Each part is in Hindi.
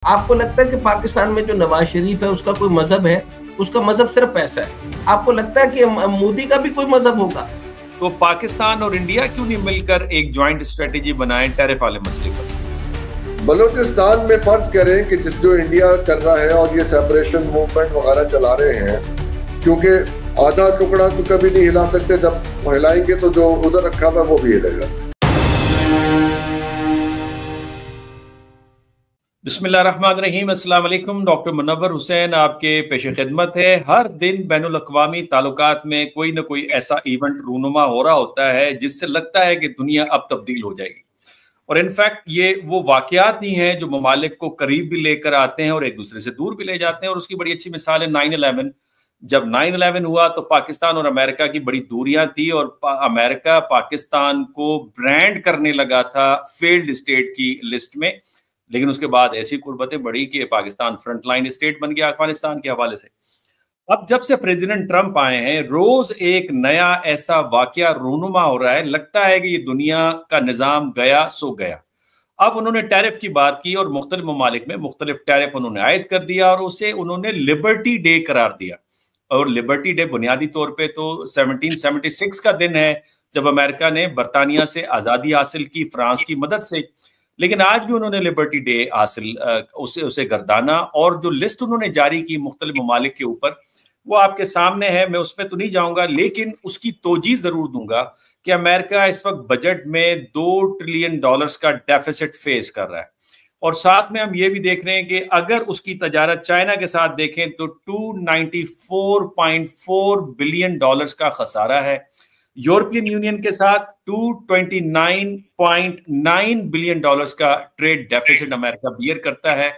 आपको लगता है कि पाकिस्तान में जो नवाज शरीफ है उसका कोई मजहब है? उसका मजहब सिर्फ पैसा है। आपको लगता है कि मोदी का भी कोई मजहब होगा? तो पाकिस्तान और इंडिया क्यों नहीं मिलकर एक ज्वाइंट स्ट्रेटेजी बनाएं टैरिफ वाले मसले पर? बलूचिस्तान में फर्ज करें कि जो इंडिया कर रहा है और ये सेपरेशन मूवमेंट वगैरह चला रहे हैं, क्योंकि आधा टुकड़ा तो कभी नहीं हिला सकते, जब हिलाएंगे तो जो उधर रखा हुआ वो भी हिलेगा। बिस्मिल्लाहिर्रहमानिर्रहीम, अस्सलाम वालेकुम। डॉक्टर मुनव्वर हुसैन आपके पेश खिदमत है। हर दिन बैनुल अक़वामी ताल्लुकात में कोई ना कोई ऐसा इवेंट रूनुमा हो रहा होता है जिससे लगता है कि दुनिया अब तब्दील हो जाएगी। और इनफैक्ट ये वो वाक़यात ही हैं जो ममालिक को करीब भी लेकर आते हैं और एक दूसरे से दूर भी ले जाते हैं। और उसकी बड़ी अच्छी मिसाल है 9/11। जब 9/11 हुआ तो पाकिस्तान और अमेरिका की बड़ी दूरियां थी और अमेरिका पाकिस्तान को ब्रांड करने लगा था फेल्ड स्टेट की लिस्ट में। लेकिन उसके बाद ऐसी कुर्बतें बढ़ी कि पाकिस्तान फ्रंटलाइन स्टेट बन गया अफगानिस्तान के हवाले से। अब जब से प्रेसिडेंट ट्रंप आए हैं, रोज एक नया ऐसा वाकया रूनुमा हो रहा है। लगता है कि ये दुनिया का निजाम गया सो गया। अब उन्होंने टैरिफ की बात की और मुख्तलिफ ममालिक में मुख्तलिफ टैरिफ उन्होंने आयद कर दिया और उसे उन्होंने लिबर्टी डे करार दिया। और लिबर्टी डे बुनियादी तौर पे तो 1776 का दिन है जब अमेरिका ने बरतानिया से आज़ादी हासिल की फ्रांस की मदद से। लेकिन आज भी उन्होंने लिबर्टी डे हासिल उसे गर्दाना। और जो लिस्ट उन्होंने जारी की मुख्तलिफ ममालिक के ऊपर वो आपके सामने है। मैं उसमें तो नहीं जाऊंगा, लेकिन उसकी तोजी जरूर दूंगा कि अमेरिका इस वक्त बजट में $2 ट्रिलियन का डेफिसिट फेस कर रहा है। और साथ में हम ये भी देख रहे हैं कि अगर उसकी तजारत चाइना के साथ देखें तो $294.4 बिलियन का खसारा है। यूरोपियन यूनियन के साथ $229.9 बिलियन का ट्रेड डेफिसिट अमेरिका बियर करता है।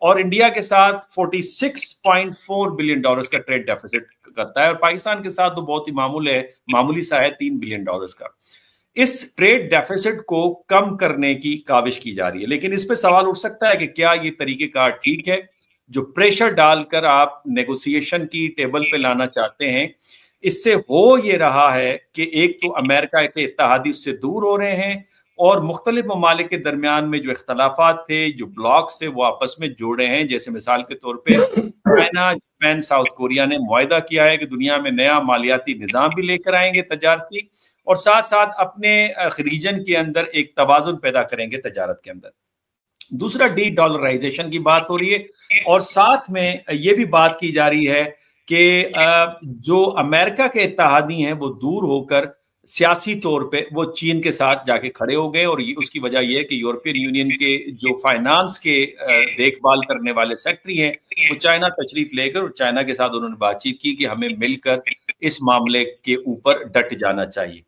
और इंडिया के साथ $46.4 बिलियन का ट्रेड डेफिसिट करता है। और पाकिस्तान के साथ तो बहुत ही मामूली सा है, $3 बिलियन का। इस ट्रेड डेफिसिट को कम करने की काविश की जा रही है। लेकिन इस पे सवाल उठ सकता है कि क्या ये तरीकेकार ठीक है जो प्रेशर डालकर आप नेगोशिएशन की टेबल पे लाना चाहते हैं। इससे हो ये रहा है कि एक तो अमेरिका के इत्तेहादी उससे दूर हो रहे हैं और मुख्तलिफ ममालिक के दरमियान में जो इख्तलाफात थे, जो ब्लॉक्स थे, वो आपस में जोड़े हैं। जैसे मिसाल के तौर पे चाइना, जापान, साउथ कोरिया ने मुआहदा किया है कि दुनिया में नया मालियाती निज़ाम भी लेकर आएंगे तजारती, और साथ साथ अपने रीजन के अंदर एक तवाज़ुन पैदा करेंगे तजारत के अंदर। दूसरा, डी डॉलराइजेशन की बात हो रही है। और साथ में ये भी बात की जा रही है कि जो अमेरिका के इत्तेहादी हैं वो दूर होकर सियासी तौर पे वो चीन के साथ जाके खड़े हो गए। और उसकी वजह यह है कि यूरोपियन यूनियन के जो फाइनेंस के देखभाल करने वाले सेक्रेटरी हैं वो चाइना तशरीफ लेकर और चाइना के साथ उन्होंने बातचीत की कि हमें मिलकर इस मामले के ऊपर डट जाना चाहिए।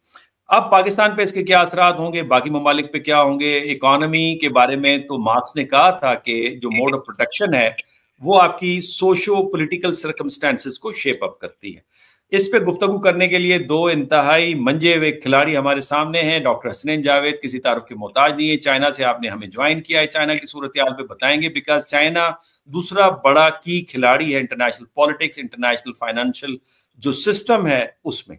अब पाकिस्तान पे इसके क्या असरात होंगे, बाकी ममालिक पे क्या होंगे। इकोनॉमी के बारे में तो मार्क्स ने कहा था कि जो मोड ऑफ प्रोटेक्शन है वो आपकी सोशो पॉलिटिकल सर्कमस्टेंसेस को शेप अप करती है। इस पे गुफ्तगू करने के लिए दो इंतहाई मंजे हुए खिलाड़ी हमारे सामने हैं। डॉक्टर हसनैन जावेद किसी तारुफ के मोहताज नहीं है। चाइना से आपने हमें ज्वाइन किया है। चाइना की सूरत हाल पे बताएंगे, बिकॉज चाइना दूसरा बड़ा की खिलाड़ी है इंटरनेशनल पॉलिटिक्स, इंटरनेशनल फाइनेंशियल जो सिस्टम है उसमें।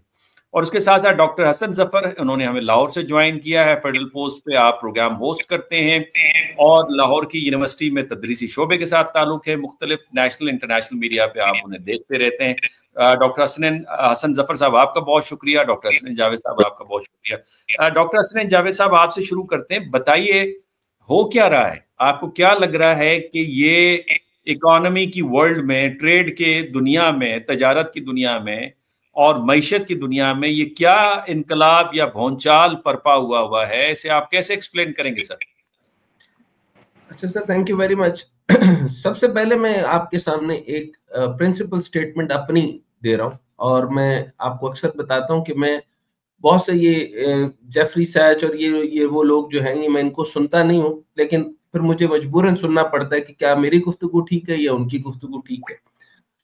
और उसके साथ साथ डॉक्टर हसन जफर, उन्होंने हमें लाहौर से ज्वाइन किया है। फेडरल पोस्ट पे आप प्रोग्राम होस्ट करते हैं और लाहौर की यूनिवर्सिटी में तदरीसी शोबे के साथ ताल्लुक है। मुख्तलिफ नेशनल इंटरनेशनल मीडिया पे आप उन्हें देखते रहते हैं। डॉक्टर हसन जफर साहब आपका बहुत शुक्रिया। डॉक्टर हसनैन जावेद साहब आपका बहुत शुक्रिया। डॉक्टर हसनैन जावेद साहब आपसे शुरू करते हैं। बताइए, हो क्या रहा है, आपको क्या लग रहा है कि ये इकोनॉमी की वर्ल्ड में, ट्रेड के दुनिया में, तजारत की दुनिया में और मईशत की दुनिया में ये क्या इनकलाब या भौंचाल बरपा हुआ है, इसे आप कैसे एक्सप्लेन करेंगे सर? अच्छा sir, thank you very much. सबसे पहले मैं आपके सामने एक प्रिंसिपल स्टेटमेंट अपनी दे रहा हूँ। और मैं आपको अक्सर बताता हूँ कि मैं बहुत से ये जेफरी सैच और ये वो लोग जो हैं, ये मैं इनको सुनता नहीं हूँ, लेकिन फिर मुझे मजबूरन सुनना पड़ता है कि क्या मेरी गुफ्तगू ठीक है या उनकी गुफ्तगू ठीक है।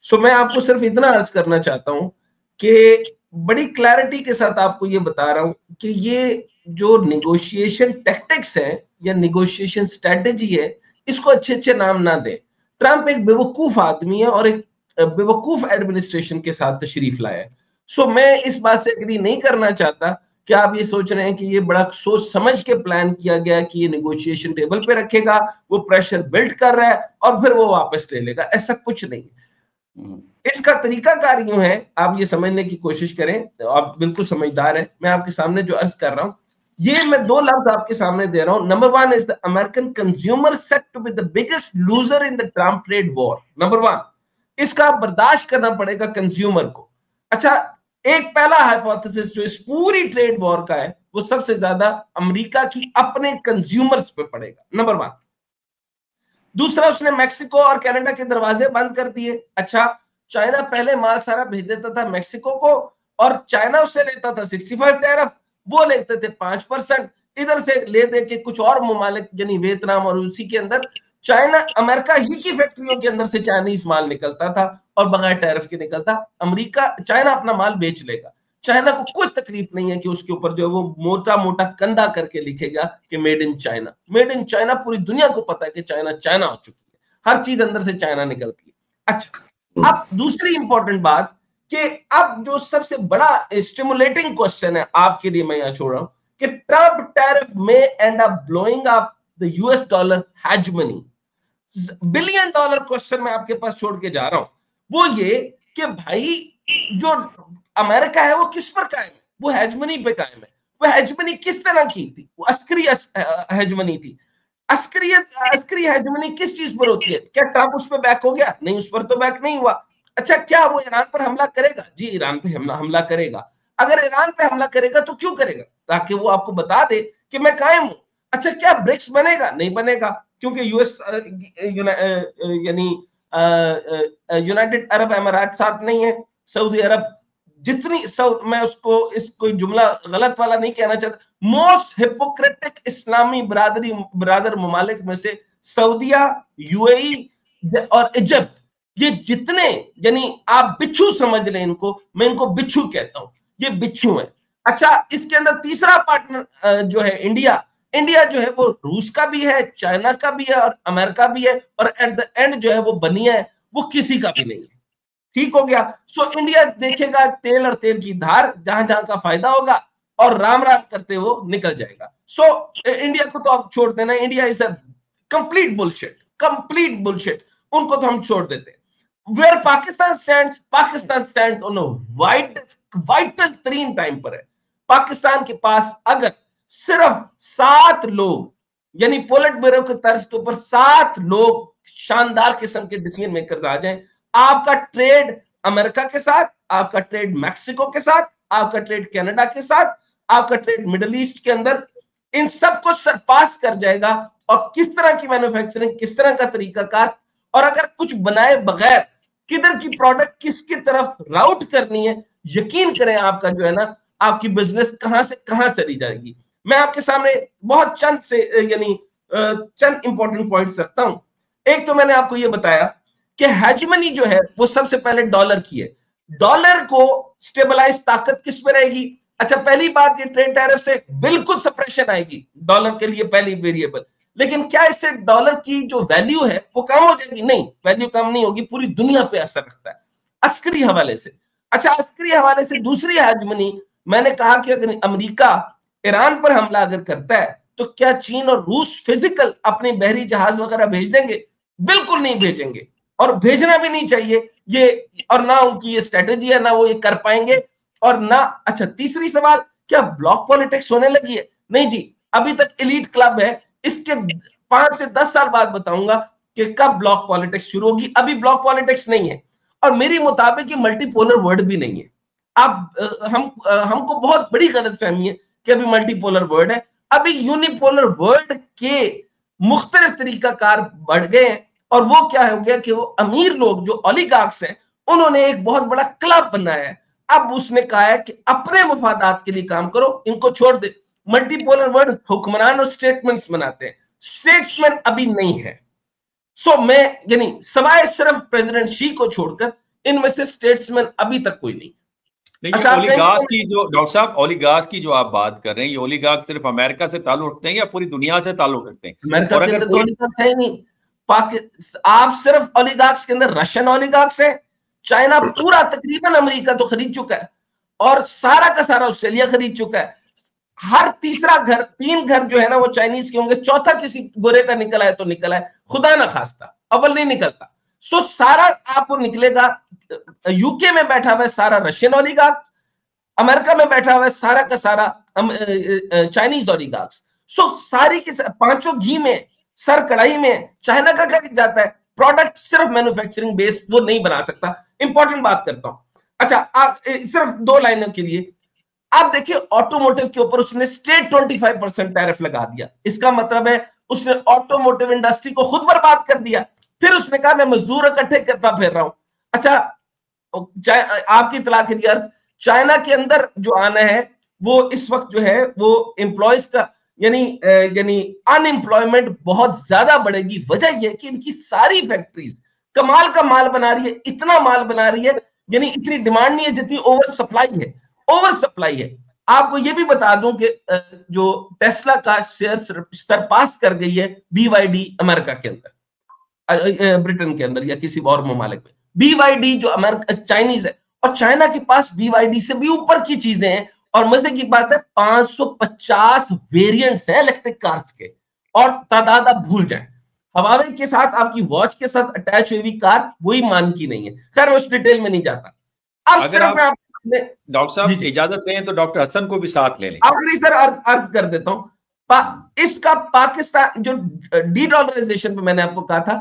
सो मैं आपको सिर्फ इतना अर्ज करना चाहता हूँ कि बड़ी क्लैरिटी के साथ आपको ये बता रहा हूं कि ये जो निगोशिएशन टैक्टिक्स है या निगोशिएशन स्ट्रेटेजी है, इसको अच्छे अच्छे नाम ना दें। ट्रंप एक बेवकूफ आदमी है और एक बेवकूफ एडमिनिस्ट्रेशन के साथ तशरीफ लाया है। सो मैं इस बात से एग्री नहीं करना चाहता क्या आप ये सोच रहे हैं कि ये बड़ा सोच समझ के प्लान किया गया कि ये नेगोशिएशन टेबल पे रखेगा, वो प्रेशर बिल्ड कर रहा है और फिर वो वापस ले लेगा? ऐसा कुछ नहीं है। इसका तरीकाकार यूं है, आप ये समझने की कोशिश करें, आप बिल्कुल समझदार हैं। मैं आपके सामने जो अर्ज कर रहा हूं, ये मैं दो लफ्ज आपके सामने दे रहा हूं। Number one is the American consumer set to be the biggest loser in the Trump trade war. Number one, इसका बर्दाश्त करना पड़ेगा कंज्यूमर को। अच्छा, एक पहला हाइपोथेसिस जो इस पूरी ट्रेड वॉर का है, वो सबसे ज्यादा अमेरिका की अपने कंज्यूमर्स पे पड़ेगा, नंबर वन। दूसरा, उसने मेक्सिको और कनाडा के दरवाजे बंद कर दिए। अच्छा, चाइना पहले माल सारा भेज देता था मेक्सिको को, और चाइना उससे लेता था 65 टैरिफ, वो लेते थे 5%। इधर से ले दे के कुछ और ममालिक यानी वियतनाम और उसी के अंदर चाइना, अमेरिका ही की फैक्ट्रियों के अंदर से चाइनीज माल निकलता था और बगैर टैरिफ के निकलता। अमेरिका, चाइना अपना माल बेच लेगा। चाइना को कोई तकलीफ नहीं है कि उसके ऊपर जो है वो मोटा मोटा कंधा करके लिखेगा कि made in China. Made in China पूरी दुनिया को पता है कि चाइना चाइना हो चुकी है, हर चीज अंदर से चाइना निकलती है। अच्छा, अब दूसरी इंपॉर्टेंट बात कि अब जो सबसे बड़ा स्टिमुलेटिंग क्वेश्चन है आपके लिए, मैं यहां छोड़ रहा हूं कि ट्रम्प टैरिफ में and up blowing up the US dollar hegemony. Billion dollar question मैं आपके पास छोड़ के जा रहा हूं, वो ये कि भाई जो अमेरिका है वो किस पर कायम है? वो हेजमनी पे कायम है। वो हेजमनी किस तरह की थी? वो अस्करी हेजमनी थी। अस्करी हेजमनी किस चीज पर होती है? क्या ट्रम्प उस पर बैक हो गया? नहीं, उस पर तो बैक नहीं हुआ। अच्छा, क्या वो ईरान पर हमला करेगा? जी, ईरान पे हमला करेगा। अगर ईरान पे हमला करेगा तो क्यों करेगा? ताकि वो आपको बता दे कि मैं कायम हूं। अच्छा, क्या ब्रिक्स बनेगा? नहीं बनेगा, क्योंकि यूएस यानी यूनाइटेड अरब अमीरात साथ नहीं है, सऊदी अरब जितनी मैं उसको कोई जुमला गलत वाला नहीं कहना चाहता, मोस्ट हिपोक्रेटिक इस्लामी बरादर ममालिक में से सऊदिया, यूएई और इजिप्ट, ये जितने, यानी आप बिच्छू समझ लें इनको, मैं इनको बिच्छू कहता हूं, ये बिच्छू है। अच्छा, इसके अंदर तीसरा पार्टनर जो है इंडिया जो है वो रूस का भी है, चाइना का भी है और अमेरिका भी है, और एट द एंड जो है वो बनिया है, वो किसी का भी नहीं है। ठीक हो गया। सो इंडिया देखेगा तेल और तेल की धार, जहां जहां का फायदा होगा और राम राम करते वो निकल जाएगा। सो इंडिया को तो आप छोड़ देना, India is a complete bullshit, उनको तो हम छोड़ देते हैं। Where Pakistan stands on a vital तरीन टाइम पर है। पाकिस्तान के पास अगर सिर्फ 7 लोग, यानी पोलिट ब्यूरो के तर्ज के ऊपर 7 लोग शानदार किस्म के डिसीजन मेकर्स आ जाएं, आपका ट्रेड अमेरिका के साथ, आपका ट्रेड मैक्सिको के साथ, आपका ट्रेड कनाडा के साथ, आपका ट्रेड मिडिल ईस्ट के अंदर, इन सबको सरपास कर जाएगा। और किस तरह की मैन्युफैक्चरिंग, किस तरह का तरीकाकार, और अगर कुछ बनाए बगैर किधर की प्रोडक्ट किसकी तरफ राउट करनी है, यकीन करें आपका जो है ना, आपकी बिजनेस कहां से कहां चली जाएगी। मैं आपके सामने बहुत चंद इंपॉर्टेंट पॉइंट्स रखता हूं। एक तो मैंने आपको यह बताया कि हेजमनी जो है वो सबसे पहले डॉलर की है। डॉलर को स्टेबलाइज ताकत किस पे रहेगी? अच्छा, पहली बात, ये ट्रेड टैरिफ से बिल्कुल सप्रेशन आएगी डॉलर के लिए, पहली वेरिएबल। लेकिन क्या इससे डॉलर की जो वैल्यू है वो कम हो जाएगी? नहीं, वैल्यू कम नहीं होगी, पूरी दुनिया पे असर रखता है अस्करी हवाले से। अच्छा, अस्करी हवाले से दूसरी हेजमनी, मैंने कहा कि अगर अमेरिका ईरान पर हमला अगर करता है तो क्या चीन और रूस फिजिकल अपने बहरी जहाज वगैरह भेज देंगे? बिल्कुल नहीं भेजेंगे, और भेजना भी नहीं चाहिए ये, और ना उनकी ये स्ट्रेटेजी है, ना वो ये कर पाएंगे, और ना। अच्छा, तीसरी सवाल, क्या ब्लॉक पॉलिटिक्स होने लगी है? नहीं जी, अभी तक एलीट क्लब है। इसके 5 से 10 साल बाद बताऊंगा कि कब ब्लॉक पॉलिटिक्स शुरू होगी। अभी ब्लॉक पॉलिटिक्स नहीं है, और मेरी मुताबिक ये मल्टीपोलर वर्ड भी नहीं है। अब हमको बहुत बड़ी गलतफहमी है कि अभी मल्टीपोलर वर्ड है। अभी यूनिपोलर वर्ड के मुख्तलिफ तरीकाकार बढ़ गए हैं, और वो क्या हो गया कि वो अमीर लोग जो ओलिगार्क्स हैं, उन्होंने एक बहुत बड़ा क्लब बनाया है। अब उसने कहा है कि अपने मफादात के लिए काम करो, इनको छोड़ दे। मल्टीपोलर वर्ड हुक्मरान और स्टेटमेंट्स बनाते हैं, स्टेट्समैन अभी नहीं है। सो मैं यानी सवाए सिर्फ प्रेसिडेंट शी को छोड़कर इनमें से स्टेट्समैन अभी तक कोई नहीं। अच्छा, ओलिगार्क्स की जो डॉक्टर साहब, ओलिगार्क्स की जो आप बात कर रहे हैं, ये ओलिगार्क्स सिर्फ अमेरिका से ताल्लुक रखते हैं या पूरी दुनिया से ताल्लुक रखते हैं? अमेरिका के अंदर ओलिगार्क्स है ही नहीं। आप सिर्फ ओलिगार्क्स के अंदर रशियन ओलिगार्क्स है। चाइना पूरा तकरीबन अमेरिका तो खरीद चुका है, और सारा का सारा ऑस्ट्रेलिया खरीद चुका है। हर तीसरा घर, 3 घर जो है ना वो चाइनीज के होंगे, चौथा किसी गोरे का निकला है तो निकला है, खुदा ना खास्ता, अव्वल नहीं निकलता। सो सारा आपको निकलेगा, यूके में बैठा हुआ है सारा रशियन ओलिगार्क, अमेरिका में बैठा हुआ है सारा का सारा चाइनीज ओलिगार्क्स। सो सारी के पांचों घी में, सर कढ़ाई में चाइना का क्या जाता है, प्रोडक्ट सिर्फ मैन्युफैक्चरिंग बेस वो नहीं बना सकता। इंपॉर्टेंट बात करता हूं, अच्छा आप सिर्फ 2 लाइनों के लिए, आप देखिए ऑटोमोटिव के ऊपर उसने स्ट्रेट 25% टैरिफ लगा दिया। इसका मतलब है उसने ऑटोमोटिव इंडस्ट्री को खुद बर्बाद कर दिया। फिर उसने कहा मैं मजदूर इकट्ठे करता फिर रहा हूं। अच्छा आपकी इतला के लिए, चाइना के अंदर जो आना है वो इस वक्त जो है वो एम्प्लॉयज का यानी अनएम्प्लॉयमेंट बहुत ज्यादा बढ़ेगी। वजह यह कि इनकी सारी फैक्ट्रीज कमाल का माल बना रही है, इतना माल बना रही है, यानी इतनी डिमांड नहीं है जितनी ओवर सप्लाई है, ओवर सप्लाई है। आपको यह भी बता दूं कि जो टेस्ला का शेयर सरपास कर गई है BYD अमेरिका के अंदर, ब्रिटेन के अंदर या किसी और ममालिक में। BYD जो अमेरिका चाइनीज है, और चाइना के पास BYD से भी ऊपर की चीजें हैं। और मजे की बात है 550 वेरिएंट्स हैं इलेक्ट्रिक कार्स के, और तादाद आप भूल जाएं, हवावे के साथ आपकी वॉच के साथ अटैच हुई हुई कार वही मान की नहीं है। खैर उस डिटेल में नहीं जाता। अब अगर आप डॉक्टर साहब इजाजत दें तो डॉक्टर हसन को भी साथ ले लें। आखिरी सर अर्ज कर देता हूं, इसका पाकिस्तान जो डी-डॉलराइजेशन पे मैंने आपको कहा था,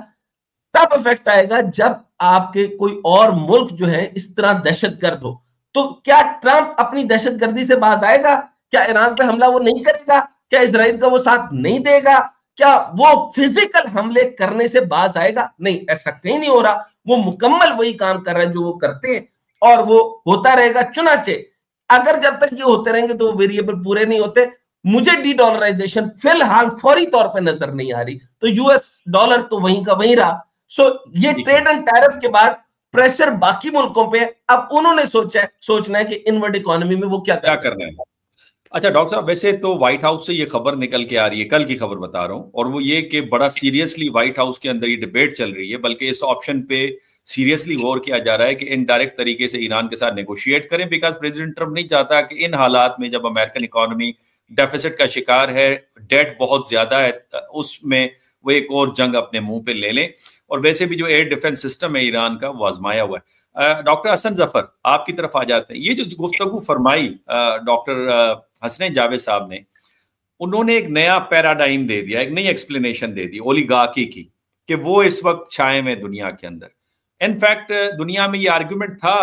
तब इफेक्ट आएगा जब आपके कोई और मुल्क जो है इस तरह दहशतगर्द हो। तो क्या ट्रंप अपनी दहशतगर्दी से बाज आएगा? क्या ईरान पे हमला वो नहीं करेगा? क्या इजराइल का वो साथ नहीं देगा? क्या वो फिजिकल हमले करने से बाज आएगा? नहीं, ऐसा कहीं नहीं हो रहा। वो मुकम्मल वही काम कर रहा है जो वो करते हैं, और वो होता रहेगा चुनाचे। अगर जब तक ये होते रहेंगे तो वो वेरिएबल पूरे नहीं होते। मुझे डी-डॉलराइजेशन फिलहाल फौरी तौर पे नजर नहीं आ रही, तो यूएस डॉलर तो वहीं का वहीं रहा। सो ये ट्रेड एंड टैरिफ के बाद प्रेशर बाकी मुल्कों पे, अब उन्होंने सोचना है कि इनवर्ड इकोनॉमी में वो क्या करना है। अच्छा डॉक्टर साहब, वैसे तो व्हाइट हाउस से ये खबर निकल के आ रही है, कल की खबर बता रहा हूं, और वो ये कि बड़ा सीरियसली व्हाइट हाउस के अंदर ये डिबेट चल रही है, बल्कि इस ऑप्शन पे सीरियसली गौर किया जा रहा है कि इनडायरेक्ट तरीके से ईरान के साथ नेगोशिएट करें, बिकॉज प्रेसिडेंट ट्रंप नहीं चाहता कि इन हालात में जब अमेरिकन इकोनॉमी डेफिसिट का शिकार है, डेट बहुत ज्यादा है, उसमें वो एक और जंग अपने मुंह पे ले लें। और वैसे भी जो एयर डिफेंस सिस्टम है ईरान का वो आजमाया हुआ है। डॉक्टर हसन जफर आपकी तरफ आ जाते हैं। ये जो गुफ्तगू फरमाई डॉक्टर हसन जावेद साहब ने, उन्होंने एक नया पैराडाइम दे दिया, एक नई एक्सप्लेनेशन दे दी ओलिगार्की की, कि वो इस वक्त छाए में दुनिया के अंदर। इनफैक्ट दुनिया में ये आर्गुमेंट था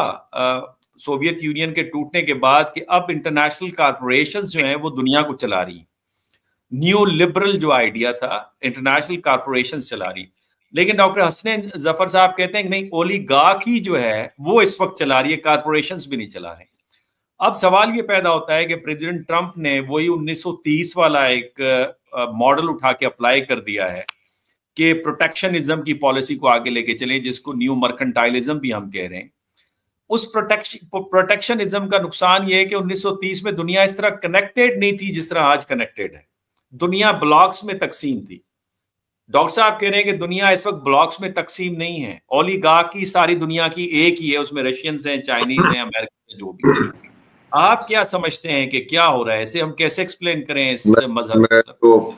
सोवियत यूनियन के टूटने के बाद कि अब इंटरनेशनल कॉर्पोरेशंस जो हैं वो दुनिया को चला रही हैं। न्यू लिबरल जो आइडिया था, इंटरनेशनल कॉर्पोरेशंस चला रही। लेकिन डॉक्टर हसन जफर साहब कहते हैं कि नहीं, ओलिगार्की जो है वो इस वक्त चला रही है, कॉर्पोरेशंस भी नहीं चला रहे। अब सवाल ये पैदा होता है कि प्रेसिडेंट ट्रंप ने वही 1930 वाला एक मॉडल उठा के अप्लाई कर दिया है कि प्रोटेक्शनिज्म की पॉलिसी को आगे लेके चले, जिसको न्यू मर्केंटाइलिज्म भी हम कह रहे हैं। उस प्रोटेक्शनिज्म का नुकसान ये है कि 1930 में दुनिया इस तरह कनेक्टेड नहीं थी जिस तरह आज कनेक्टेड है। दुनिया ब्लॉक्स में तकसीम थी। डॉक्टर साहब कह रहे हैं कि दुनिया इस वक्त ब्लॉक्स में तकसीम नहीं है। ओलिगार्की सारी दुनिया की एक ही है, उसमें रशियंस हैं, चाइनीज हैं, अमेरिकन हैं, जो भी। आप क्या समझते हैं कि क्या हो रहा है? इसे हम कैसे एक्सप्लेन करें इस मजहब? मैं तो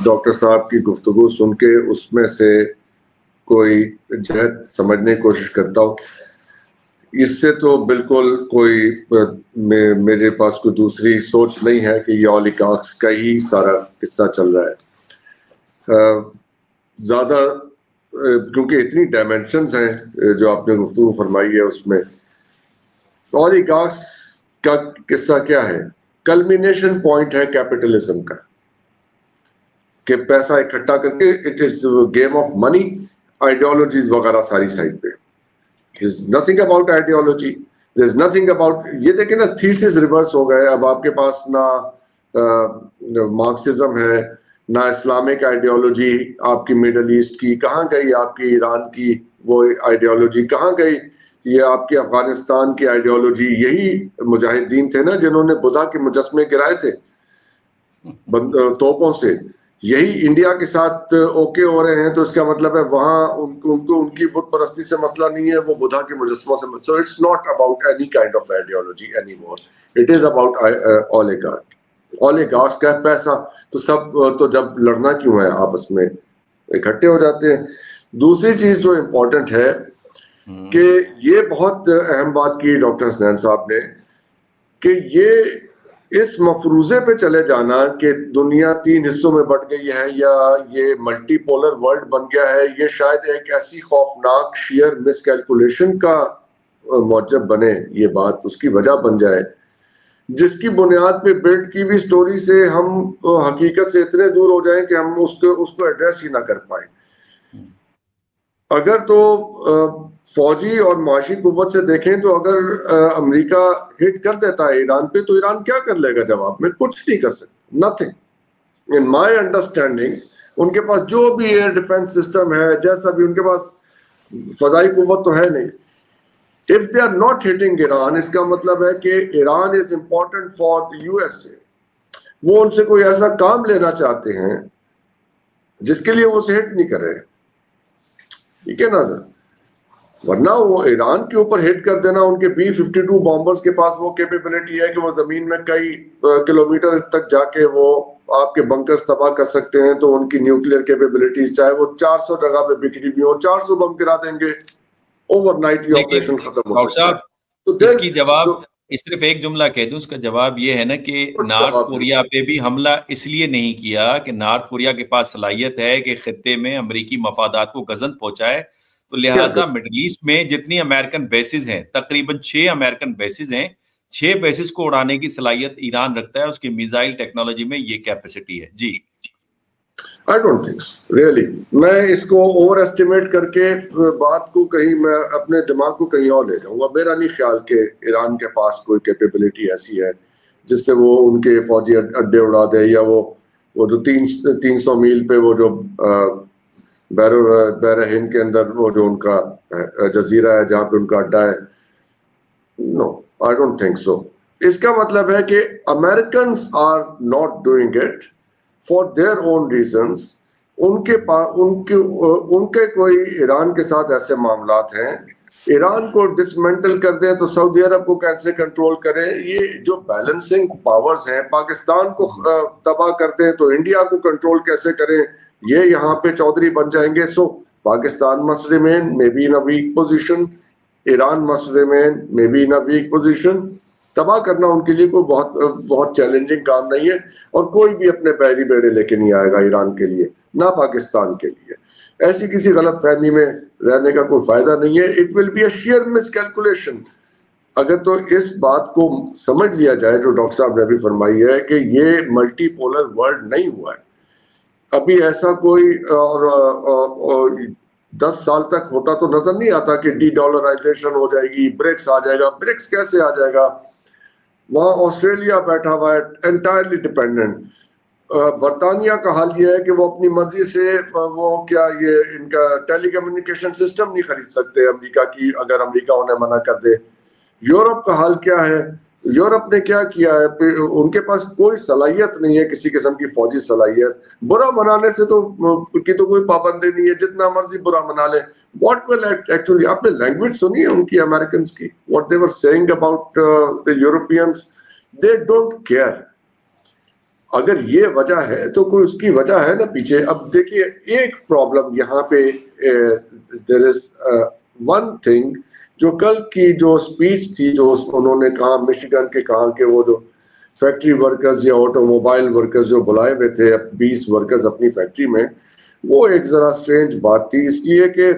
डॉक्टर साहब की गुफ्तगू सुन के उसमें से कोई जहत समझने की कोशिश करता हूँ। इससे तो बिल्कुल कोई मेरे पास कोई दूसरी सोच नहीं है कि ये ओलिगार्क्स का ही सारा किस्सा चल रहा है। ज़्यादा क्योंकि इतनी डायमेंशंस हैं जो आपने गुफ्तगू फरमाई है उसमें। ओलिगार्क्स का किस्सा क्या है? कल्मिनेशन पॉइंट है कैपिटलिज्म का, कि पैसा इकट्ठा करके, it is game of money, ideologies वगैरह सारी साइड पे। There's nothing about ideology, there's nothing about, ये देखें ना, थीसिस रिवर्स हो गए। अब आपके पास ना मार्क्सिज्म है, ना इस्लामिक आइडियोलॉजी आपकी मिडल ईस्ट की, कहाँ गई आपकी ईरान की वो आइडियोलॉजी, कहाँ गई ये आपकी अफगानिस्तान की आइडियोलॉजी? यही मुजाहिदीन थे ना जिन्होंने बुद्धा के मुजस्मे गिराए थे तोपों से। यही इंडिया के साथ ओके हो रहे हैं, तो इसका मतलब है वहां उनको उनकी बुत परस्ती से मसला नहीं है, वो बुद्धा के मुजस्मों से। So it's not about any kind of ideology anymore, it is about oligarchy. Oligarchs का पैसा, तो सब तो जब लड़ना क्यों है, आपस में इकट्ठे हो जाते हैं। दूसरी चीज जो इम्पोर्टेंट है कि ये बहुत अहम बात की डॉक्टर हसनैन साहब ने कि ये इस मफरूजे पे चले जाना कि दुनिया 3 हिस्सों में बट गई है या ये मल्टीपोलर वर्ल्ड बन गया है, ये शायद एक ऐसी खौफनाक शेयर मिसकैलकुलेशन का मौजब बने, ये बात उसकी वजह बन जाए, जिसकी बुनियाद पे बिल्ड की हुई स्टोरी से हम हकीकत से इतने दूर हो जाएं कि हम उसको एड्रेस ही ना कर पाए। अगर तो फौजी और माशी कुव्वत से देखें तो अगर अमेरिका हिट कर देता है ईरान पे, तो ईरान क्या कर लेगा जवाब में? कुछ नहीं कर सकता, नथिंग। इन माय अंडरस्टैंडिंग उनके पास जो भी एयर डिफेंस सिस्टम है, जैसा भी उनके पास फजाई कुव्वत तो है नहीं। If they are not hitting Iran, इसका मतलब है कि Iran is important for the USA. वो उनसे कोई ऐसा काम लेना चाहते हैं जिसके लिए वो उसे हिट नहीं कर रहे, ठीक है ना सर? वरना वो ईरान के ऊपर हिट कर देना, उनके B-52 बॉम्बर्स के पास वो कैपेबिलिटी है कि वो जमीन में कई किलोमीटर तक जाके वो आपके बंकर्स तबाह कर सकते हैं। तो उनकी न्यूक्लियर कैपेबिलिटीज, चाहे वो 400 जगह पे बिखरी हुई हो, 400 बम गिरा देंगे, ओवरनाइट ये ऑपरेशन खत्म हो सकता है। तो इसकी जवाब सिर्फ एक जुमला कह दूं, उसका जवाब ये है ना कि नॉर्थ कोरिया पे भी हमला इसलिए नहीं किया कि नॉर्थ कोरिया के पास सलाहियत है कि खित्ते में अमेरिकी मफादात को गजन पहुंचाए। तो लिहाजा मिडल ईस्ट में जितनी अमेरिकन बेसिस हैं, तकरीबन 6 अमेरिकन बेसिस हैं, 6 बेसिस को उड़ाने की सलाहियत ईरान रखता है। उसकी मिसाइल टेक्नोलॉजी में ये कैपेसिटी है। जी, आई डोंट थिंक रियली, मैं इसको ओवर एस्टिमेट करके बात को कहीं, मैं अपने दिमाग को कहीं और ले जाऊंगा। मेरा नहीं ख्याल कि ईरान के पास कोई कैपेबिलिटी ऐसी है जिससे वो उनके फौजी अड्डे उड़ा दे, या वो जो 300 मील पे वो जो बहर हिंद के अंदर वो जो उनका जजीरा है जहाँ पे उनका अड्डा है। No, I don't think so. इसका मतलब है कि Americans are not doing it for their own reasons. उनके कोई ईरान के साथ ऐसे मामलात हैं, ईरान को डिसमेंटल कर दें तो सऊदी अरब को कैसे कंट्रोल करें। ये जो बैलेंसिंग पावर्स हैं, पाकिस्तान को तबाह कर दें तो इंडिया को कंट्रोल कैसे करें, ये यहाँ पे चौधरी बन जाएंगे। So Pakistan must remain maybe in a weak position, Iran must remain maybe in a weak position. तबाह करना उनके लिए कोई बहुत चैलेंजिंग काम नहीं है, और कोई भी अपने पैरी बेड़े लेके नहीं आएगा ईरान के लिए, ना पाकिस्तान के लिए। ऐसी किसी गलत फहमी में रहने का कोई फायदा नहीं है। It will be a share miscalculation. अगर तो इस बात को समझ लिया जाए जो डॉक्टर साहब ने भी फरमाई है कि ये मल्टीपोलर वर्ल्ड नहीं हुआ है अभी, ऐसा कोई और 10 साल तक होता तो नजर नहीं आता कि डी-डॉलराइजेशन हो जाएगी, ब्रिक्स आ जाएगा। ब्रिक्स कैसे आ जाएगा? वहाँ ऑस्ट्रेलिया बैठा हुआ है एंटायरली डिपेंडेंट। बरतानिया का हाल ये है कि वो अपनी मर्जी से वो क्या ये इनका टेलीकम्युनिकेशन सिस्टम नहीं खरीद सकते अमेरिका की, अगर अमेरिका उन्हें मना कर दे। यूरोप का हाल क्या है? यूरोप ने क्या किया है? उनके पास कोई सलाहियत नहीं है, किसी किस्म की फौजी सलाहियत। बुरा मनाने से तो कोई पाबंदी नहीं है, जितना मर्जी बुरा मना ले। व्हाट विल एक्चुअली, आपने लैंग्वेज सुनी है उनकी अमेरिकन्स की, what they were saying about the Europeans, they don't care. अगर ये वजह है तो कोई उसकी वजह है ना पीछे। अब देखिए, एक प्रॉब्लम यहाँ पे, देयर इज वन थिंग, जो कल की जो स्पीच थी जो उन्होंने कहा, मिशिगन के कहा कि वो जो फैक्ट्री वर्कर्स या ऑटोमोबाइल वर्कर्स जो बुलाए हुए थे 20 वर्कर्स अपनी फैक्ट्री में, वो एक जरा स्ट्रेंज बात थी, इसलिए कि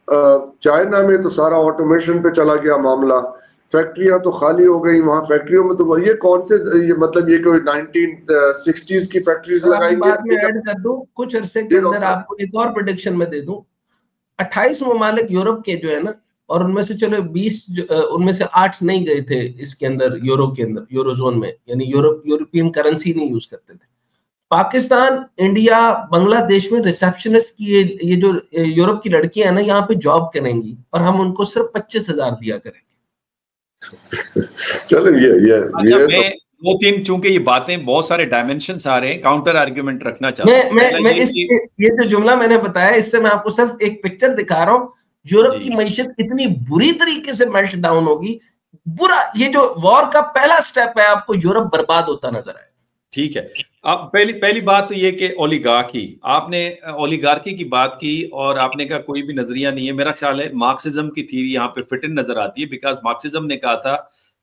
चाइना में तो सारा ऑटोमेशन पे चला गया मामला, फैक्ट्रियां तो खाली हो गई वहां। फैक्ट्रियों में तो ये कौन से, ये मतलब ये कोई 1960s की फैक्ट्रीज लगाएंगे? बाद में ऐड कर दूं, कुछ अरसे के अंदर आपको एक और प्रेडिक्शन में दे दूं। 28 ममालिक यूरोप के जो है ना, और उनमें से चलो 20, उनमें से 8 नहीं गए थे इसके अंदर, यूरो के अंदर, यूरोजोन में, यानी यूरोपियन करेंसी नहीं यूज करते थे। पाकिस्तान, इंडिया, बांग्लादेश में रिसेप्शनिस्ट की ये जो यूरोप की लड़कियां हैं ना, यहाँ पे जॉब करेंगी और हम उनको सिर्फ 25,000 दिया करेंगे। चलो अच्छा, मैं 2-3 चूंकि ये बातें बहुत सारे डायमेंशंस आ रहे हैं, काउंटर आर्ग्यूमेंट रखना चाहता हूं। मैं ये जो जुमला मैंने बताया, इससे मैं आपको सिर्फ एक पिक्चर दिखा रहा हूँ। यूरोप की मईशत इतनी बुरी तरीके से मेल्ट डाउन होगी, बुरा। ये जो वॉर का पहला स्टेप है, आपको यूरोप बर्बाद होता नजर आए। ठीक है। आप पहली बात तो ये कि ओलिगार्की, आपने ओलिगार्की की बात की और आपने कहा कोई भी नजरिया नहीं है। मेरा ख्याल है मार्क्सिज्म की थ्योरी यहाँ पे फिट इन नजर आती है, बिकॉज मार्क्सिज्म ने कहा था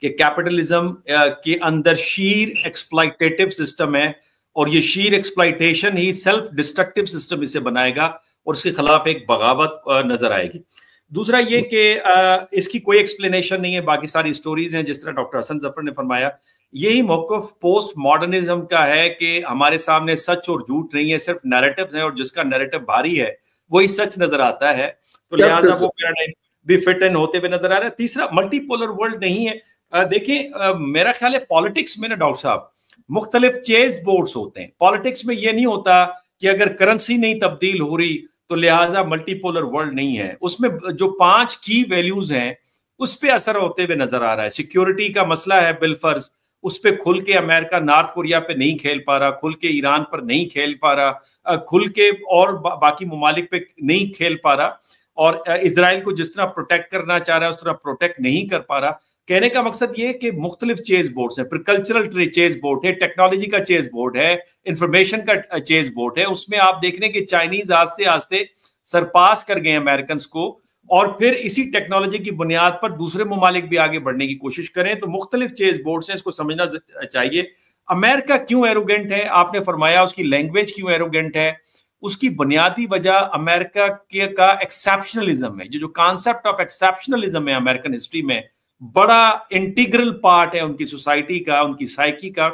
कि कैपिटलिज्म के अंदर शीर एक्सप्लॉइटेटिव सिस्टम है और ये शीर एक्सप्लॉइटेशन ही सेल्फ डिस्ट्रक्टिव सिस्टम इसे बनाएगा और उसके खिलाफ एक बगावत नजर आएगी। दूसरा ये कि इसकी कोई एक्सप्लेनेशन नहीं है, बाकी सारी स्टोरीज हैं जिस तरह डॉक्टर हसन जफर ने फरमाया। यही मौक़िफ़ पोस्ट मॉडर्निज्म का है कि हमारे सामने सच और झूठ नहीं है, सिर्फ नैरेटिव्स हैं और जिसका नैरेटिव भारी है वही सच नजर आता है, तो लिहाजा वो पैराडाइम भी फिट इन होते हुए नजर आ रहा है। तीसरा, मल्टीपोलर वर्ल्ड नहीं है। देखिए मेरा ख्याल है पॉलिटिक्स में ना डॉक्टर साहब मुख्तलिफ चेस बोर्ड्स होते हैं। पॉलिटिक्स में ये नहीं होता कि अगर करेंसी नहीं तब्दील हो रही तो लिहाजा मल्टीपोलर वर्ल्ड नहीं है। उसमें जो 5 की वैल्यूज हैं उस पर असर होते हुए नजर आ रहा है। सिक्योरिटी का मसला है बिलफर्ज, उस पर खुल के अमेरिका नॉर्थ कोरिया पे नहीं खेल पा रहा, खुल के ईरान पर नहीं खेल पा रहा, खुल के और बाकी ममालिक पे नहीं खेल पा रहा, और इजराइल को जिस तरह प्रोटेक्ट करना चाह रहा है उस तरह प्रोटेक्ट नहीं कर पा रहा। कहने का मकसद ये है कि मुख्तलिफ चेस बोर्ड्स हैं, कल्चरल चेस बोर्ड है, टेक्नोलॉजी का चेस बोर्ड है, इंफॉर्मेशन का चेस बोर्ड है। उसमें आप देख रहे हैं कि चाइनीज आस्ते आस्ते सरपास कर गए अमेरिकन को, और फिर इसी टेक्नोलॉजी की बुनियाद पर दूसरे ममालिक भी आगे बढ़ने की कोशिश करें। तो मुख्तलिफ चेस बोर्ड से इसको समझना चाहिए। अमेरिका क्यों एरोगेंट है, आपने फरमाया उसकी लैंग्वेज क्यों एरोगेंट है। उसकी बुनियादी वजह अमेरिका के का एक्सेप्शनलिज्म है। जो कॉन्सेप्ट ऑफ एक्सेप्शनलिज्म है अमेरिकन हिस्ट्री में बड़ा इंटीग्रल पार्ट है उनकी सोसाइटी का, उनकी साइकी का।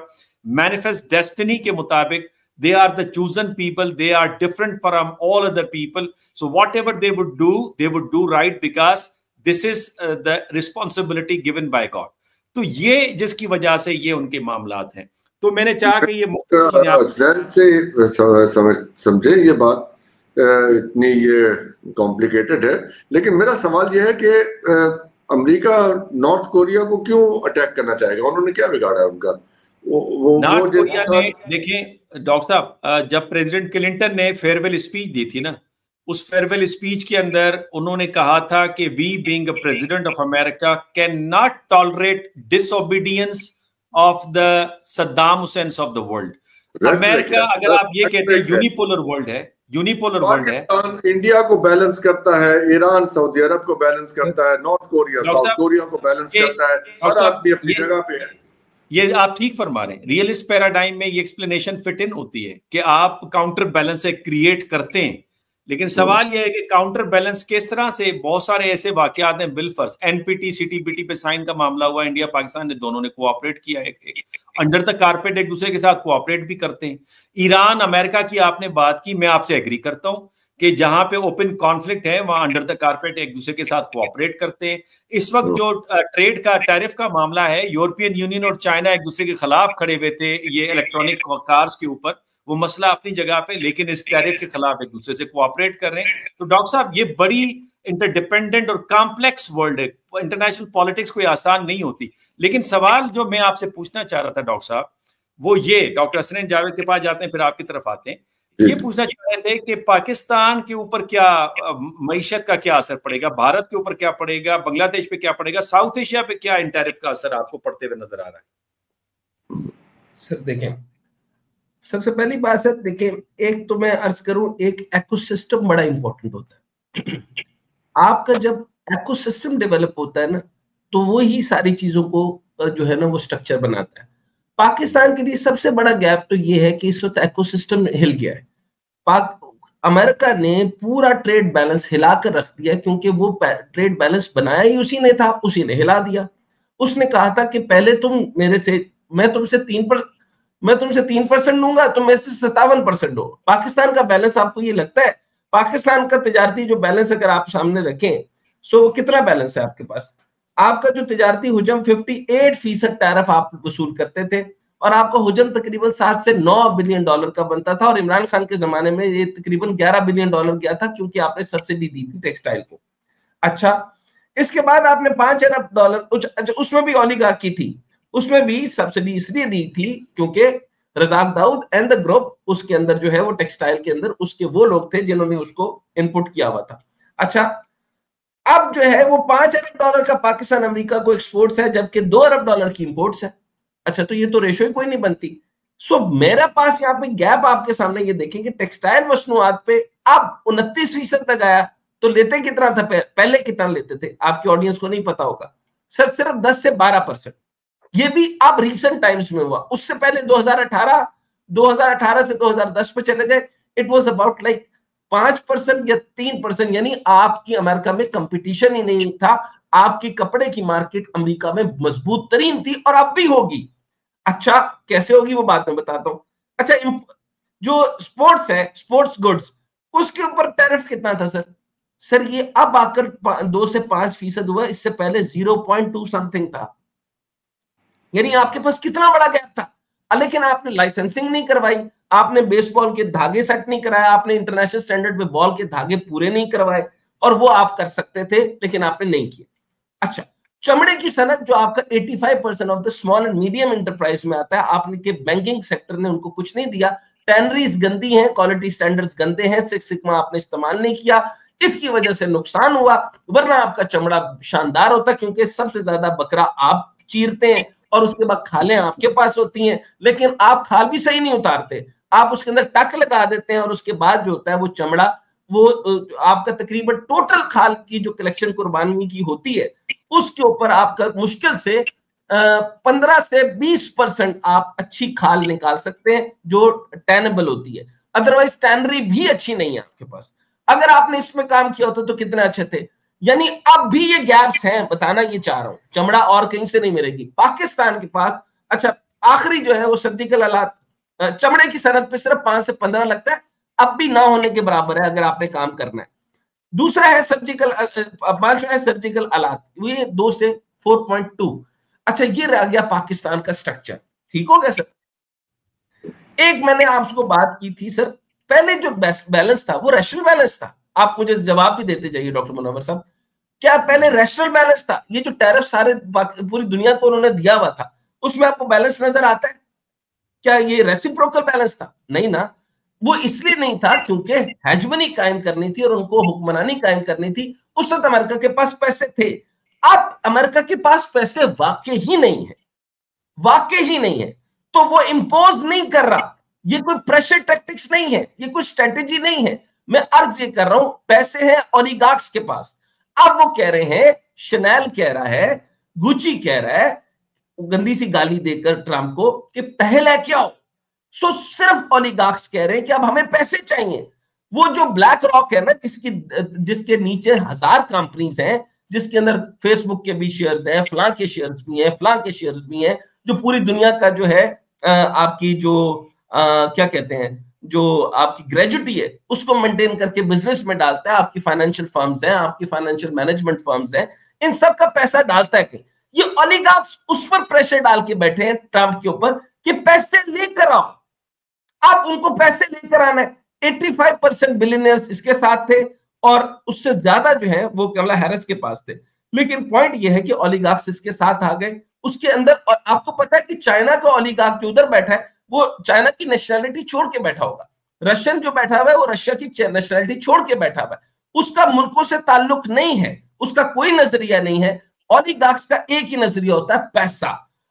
मैनिफेस्ट डेस्टिनी के मुताबिक they are the chosen people, they are different from all other people, so whatever they would do right because this is the responsibility given by God. तो ये जिसकी वजह से ये उनके मामलात हैं। तो मैंने चाहा कि ये से समझे ये बात इतनी ये कॉम्प्लिकेटेड है, लेकिन मेरा सवाल ये है कि अमेरिका नॉर्थ कोरिया को क्यों अटैक करना चाहेगा? उन्होंने क्या बिगाड़ा है उनका? नॉर्थ कोरिया ने, देखें डॉक्टर साहब, जब प्रेसिडेंट क्लिंटन ने फेयरवेल स्पीच दी थी ना, उस फेयरवेल स्पीच के अंदर उन्होंने कहा था कि we being a president of America can not tolerate disobedience of the Saddam Hussein of the world. America, अगर आप ये कहते हैं यूनिपोलर वर्ल्ड है, यूनिपोलर वर्ल्ड है, पाकिस्तान इंडिया को बैलेंस करता है, ईरान सऊदी अरब को बैलेंस करता है, नॉर्थ कोरिया साउथ कोरिया को बैलेंस करता है, हर आदमी अपनी जगह पे है। ये आप ठीक फरमा रहे हैं। रियलिस्ट पैराडाइम में ये एक्सप्लेनेशन फिट इन होती है कि आप काउंटर बैलेंस क्रिएट करते हैं, लेकिन सवाल यह है कि काउंटर बैलेंस किस तरह से। बहुत सारे ऐसे वाकयात हैं, बिलफर्ज एनपीटी सीटीपीटी पे साइन का मामला हुआ, इंडिया पाकिस्तान ने दोनों ने कोऑपरेट किया है, अंडर द कारपेट एक दूसरे के साथ कोऑपरेट भी करते हैं। ईरान अमेरिका की आपने बात की, मैं आपसे एग्री करता हूं कि जहां पे ओपन कॉन्फ्लिक्ट है वहां अंडर द कारपेट एक दूसरे के साथ कोऑपरेट करते हैं। इस वक्त जो ट्रेड का टैरिफ का मामला है, यूरोपियन यूनियन और चाइना एक दूसरे के खिलाफ खड़े हुए थे ये इलेक्ट्रॉनिक कार्स के ऊपर, वो मसला अपनी जगह पे, लेकिन इस टैरिफ के खिलाफ एक दूसरे से कोऑपरेट कर रहे हैं। तो डॉक्टर साहब ये बड़ी इंटरडिपेंडेंट और कॉम्प्लेक्स वर्ल्ड है, इंटरनेशनल पॉलिटिक्स कोई आसान नहीं होती। लेकिन सवाल जो मैं आपसे पूछना चाह रहा था डॉक्टर साहब, वो ये, डॉक्टर हसनैन जावेद के पास जाते हैं फिर आपकी तरफ आते हैं, ये पूछना चाह रहे थे कि पाकिस्तान के ऊपर क्या मईशत का क्या असर पड़ेगा, भारत के ऊपर क्या पड़ेगा, बांग्लादेश पे क्या पड़ेगा, साउथ एशिया पे क्या इन टैरिफ का असर आपको पड़ते हुए नजर आ रहा है? सर देखें, सबसे पहली बात है, देखें, एक तो मैं अर्ज करूं, एक इकोसिस्टम बड़ा इंपॉर्टेंट होता है। आपका जब इकोसिस्टम डेवलप होता है ना, तो वो ही सारी चीजों को जो है ना वो स्ट्रक्चर बनाता है। पाकिस्तान के लिए सबसे बड़ा गैप तो ये है कि इस वक्त इकोसिस्टम हिल गया है। अमेरिका ने पूरा ट्रेड बैलेंस हिलाकर रख दिया, क्योंकि वो ट्रेड बैलेंस बनाया ही उसी ने था, उसी ने हिला दिया। उसने कहा था कि पहले तुम मेरे से, मैं तुमसे 3% लूंगा, तुम मेरे से 57% दो। पाकिस्तान का बैलेंस आपको ये लगता है? पाकिस्तान का तिजारती जो बैलेंस अगर आप सामने रखें, सो कितना बैलेंस है आपके पास? आपका जो तिजारती हुजम 58% टैरिफ आप वसूल करते थे, और आपका हुजम तकरीबन 7 से 9 बिलियन डॉलर का बनता था, और इमरान खान के जमाने में ये तकरीबन 11 बिलियन डॉलर गया था, क्योंकि आपने सब्सिडी दी थी टेक्सटाइल को। अच्छा, इसके बाद आपने 5 अरब डॉलर, उसमें भी ओलिगार्की थी, उसमें भी सब्सिडी इसलिए दी थी क्योंकि Razak Dawood and the group उसके अंदर जो है वो टेक्सटाइल के अंदर उसके वो लोग थे जिन्होंने उसको इनपुट किया हुआ था। अच्छा, अब जो है वो 5 अरब डॉलर का पाकिस्तान अमेरिका को एक्सपोर्ट्स है, जबकि 2 अरब डॉलर की इंपोर्ट्स है। अच्छा, तो ये तो रेशो ही कोई नहीं बनती। सो मेरे पास यहाँ पे गैप आपके सामने ये देखें कि टेक्सटाइल मसनूआत पे अब 29% तक आया, तो लेते कितना था पहले कितना लेते थे, आपकी ऑडियंस को नहीं पता होगा सर, सिर्फ 10 से 12%। ये भी अब रिसेंट टाइम्स में हुआ, उससे पहले 2018 से 2010 पे चले गए, इट वाज अबाउट लाइक 5% या 3%, यानी आपकी अमेरिका में कंपटीशन ही नहीं था, आपकी कपड़े की मार्केट अमेरिका में मजबूत तरीन थी और अब भी होगी। अच्छा कैसे होगी वो बात मैं बताता हूं। अच्छा जो स्पोर्ट्स है, स्पोर्ट्स गुड्स, उसके ऊपर टैरिफ कितना था सर? सर ये अब आकर 2 से 5% हुआ, इससे पहले 0.2 समथिंग था, यानी आपके पास कितना बड़ा गैप था। लेकिन आपने लाइसेंसिंग नहीं करवाई, आपने बेसबॉल के धागे सेट नहीं कराया, आपने इंटरनेशनल स्टैंडर्ड पे बॉल के धागे पूरे नहीं करवाए, और वो आप कर सकते थे लेकिन आपने नहीं किया। अच्छा चमड़े की सनत जो आपका 85% of the small and medium enterprise में आता है, आपने के बैंकिंग सेक्टर ने उनको कुछ नहीं दिया, टैनरीज गंदी हैं, क्वालिटी स्टैंडर्ड्स गंदे हैं, सिक्स सिग्मा आपने इस्तेमाल नहीं किया, इसकी वजह से नुकसान हुआ, वरना आपका चमड़ा शानदार होता, क्योंकि सबसे ज्यादा बकरा आप चीरते हैं और उसके बाद खालें आपके पास होती हैं, लेकिन आप खाल भी सही नहीं उतारते, आप उसके अंदर टक लगा देते हैं और उसके बाद जो होता है वो चमड़ा, वो आपका तकरीबन टोटल खाल की जो कलेक्शन कुर्बानी की होती है उसके ऊपर आपका मुश्किल से 15 से 20% आप अच्छी खाल निकाल सकते हैं जो टैनेबल होती है, अदरवाइज टैनरी भी अच्छी नहीं है आपके पास। अगर आपने इसमें काम किया होता तो कितने अच्छे थे। यानी अब भी ये गैप्स हैं, बताना ये चाह रहा हूं, चमड़ा और कहीं से नहीं मिलेगी पाकिस्तान के पास। अच्छा आखिरी जो है वो सर्जिकल आलात, चमड़े की सनत पे सिर्फ 5 से 15 लगता है, अब भी ना होने के बराबर है अगर आपने काम करना है। दूसरा है सर्जिकल, पांचवा है सर्जिकल आलात, ये 2 से 4.2। अच्छा ये रह गया पाकिस्तान का स्ट्रक्चर, ठीक हो गया सर। एक मैंने आपको बात की थी सर, पहले जो बैलेंस था वो रैशनल बैलेंस था, आप मुझे जवाब भी देते जाइए डॉक्टर मुनव्वर साहब, क्या पहले रैशनल बैलेंस था? ये जो टैरिफ सारे पूरी दुनिया को उन्होंने दिया हुआ था, उसमें आपको बैलेंस नजर आता है? क्या ये रेसिप्रोकल बैलेंस था? नहीं ना, वो इसलिए नहीं था क्योंकि हेजमनी कायम करनी थी और उनको हुक्मरानी कायम करनी थी, उस वक्त अमेरिका के पास पैसे थे। अब अमेरिका के पास पैसे वाकई ही नहीं है, वाकई ही नहीं है, तो वो इंपोज नहीं कर रहा, ये कोई प्रेशर टैक्टिक्स नहीं है, ये कोई स्ट्रेटेजी नहीं है, मैं अर्ज ये कर रहा हूं पैसे हैं ओलिगार्क्स के पास। अब वो कह रहे हैं, शनेल कह रहा है, गुची कह रहा है, गंदी सी गाली देकर ट्रंप को कि पहले क्या हो, सो सिर्फ ओलिगार्क्स कह रहे हैं कि अब हमें पैसे चाहिए। वो जो ब्लैक रॉक है ना, जिसके नीचे 1000 कंपनीज हैं, जिसके अंदर फेसबुक के भी शेयर्स हैं, फलां के शेयर्स भी हैं, फलां के शेयर्स भी हैं, जो पूरी दुनिया का जो है आपकी जो क्या कहते हैं, जो आपकी ग्रेजुटी है उसको मेंटेन करके बिजनेस में डालता है, आपकी फाइनेंशियल फर्म्स हैं, आपकी फाइनेंशियल मैनेजमेंट फर्म्स हैं, इन सब का पैसा डालता है कहीं। ये ओलिगार्क्स उस पर प्रेशर डाल के बैठे हैं ट्रंप के ऊपर कि पैसे लेकर आओ। अब उनको पैसे लेकर आना है। 85% बिलियनियर्स इसके साथ थे और उससे ज्यादा जो है वो कमला हैरिस के पास थे, लेकिन पॉइंट ये है कि ओलिगार्क्स इसके साथ आ गए उसके अंदर। और आपको पता है कि चाइना का ओलिगार्क जो उधर बैठा है वो चाइना की नेशनैलिटी छोड़ के बैठा होगा, रशियन जो बैठा हुआ है वो रशिया की नेशनैलिटी छोड़ के बैठा हुआ है, उसका मुल्कों से ताल्लुक नहीं है, उसका कोई नजरिया नहीं है। ओलिगार्क्स का एक ही नजरिया होता है, पैसा।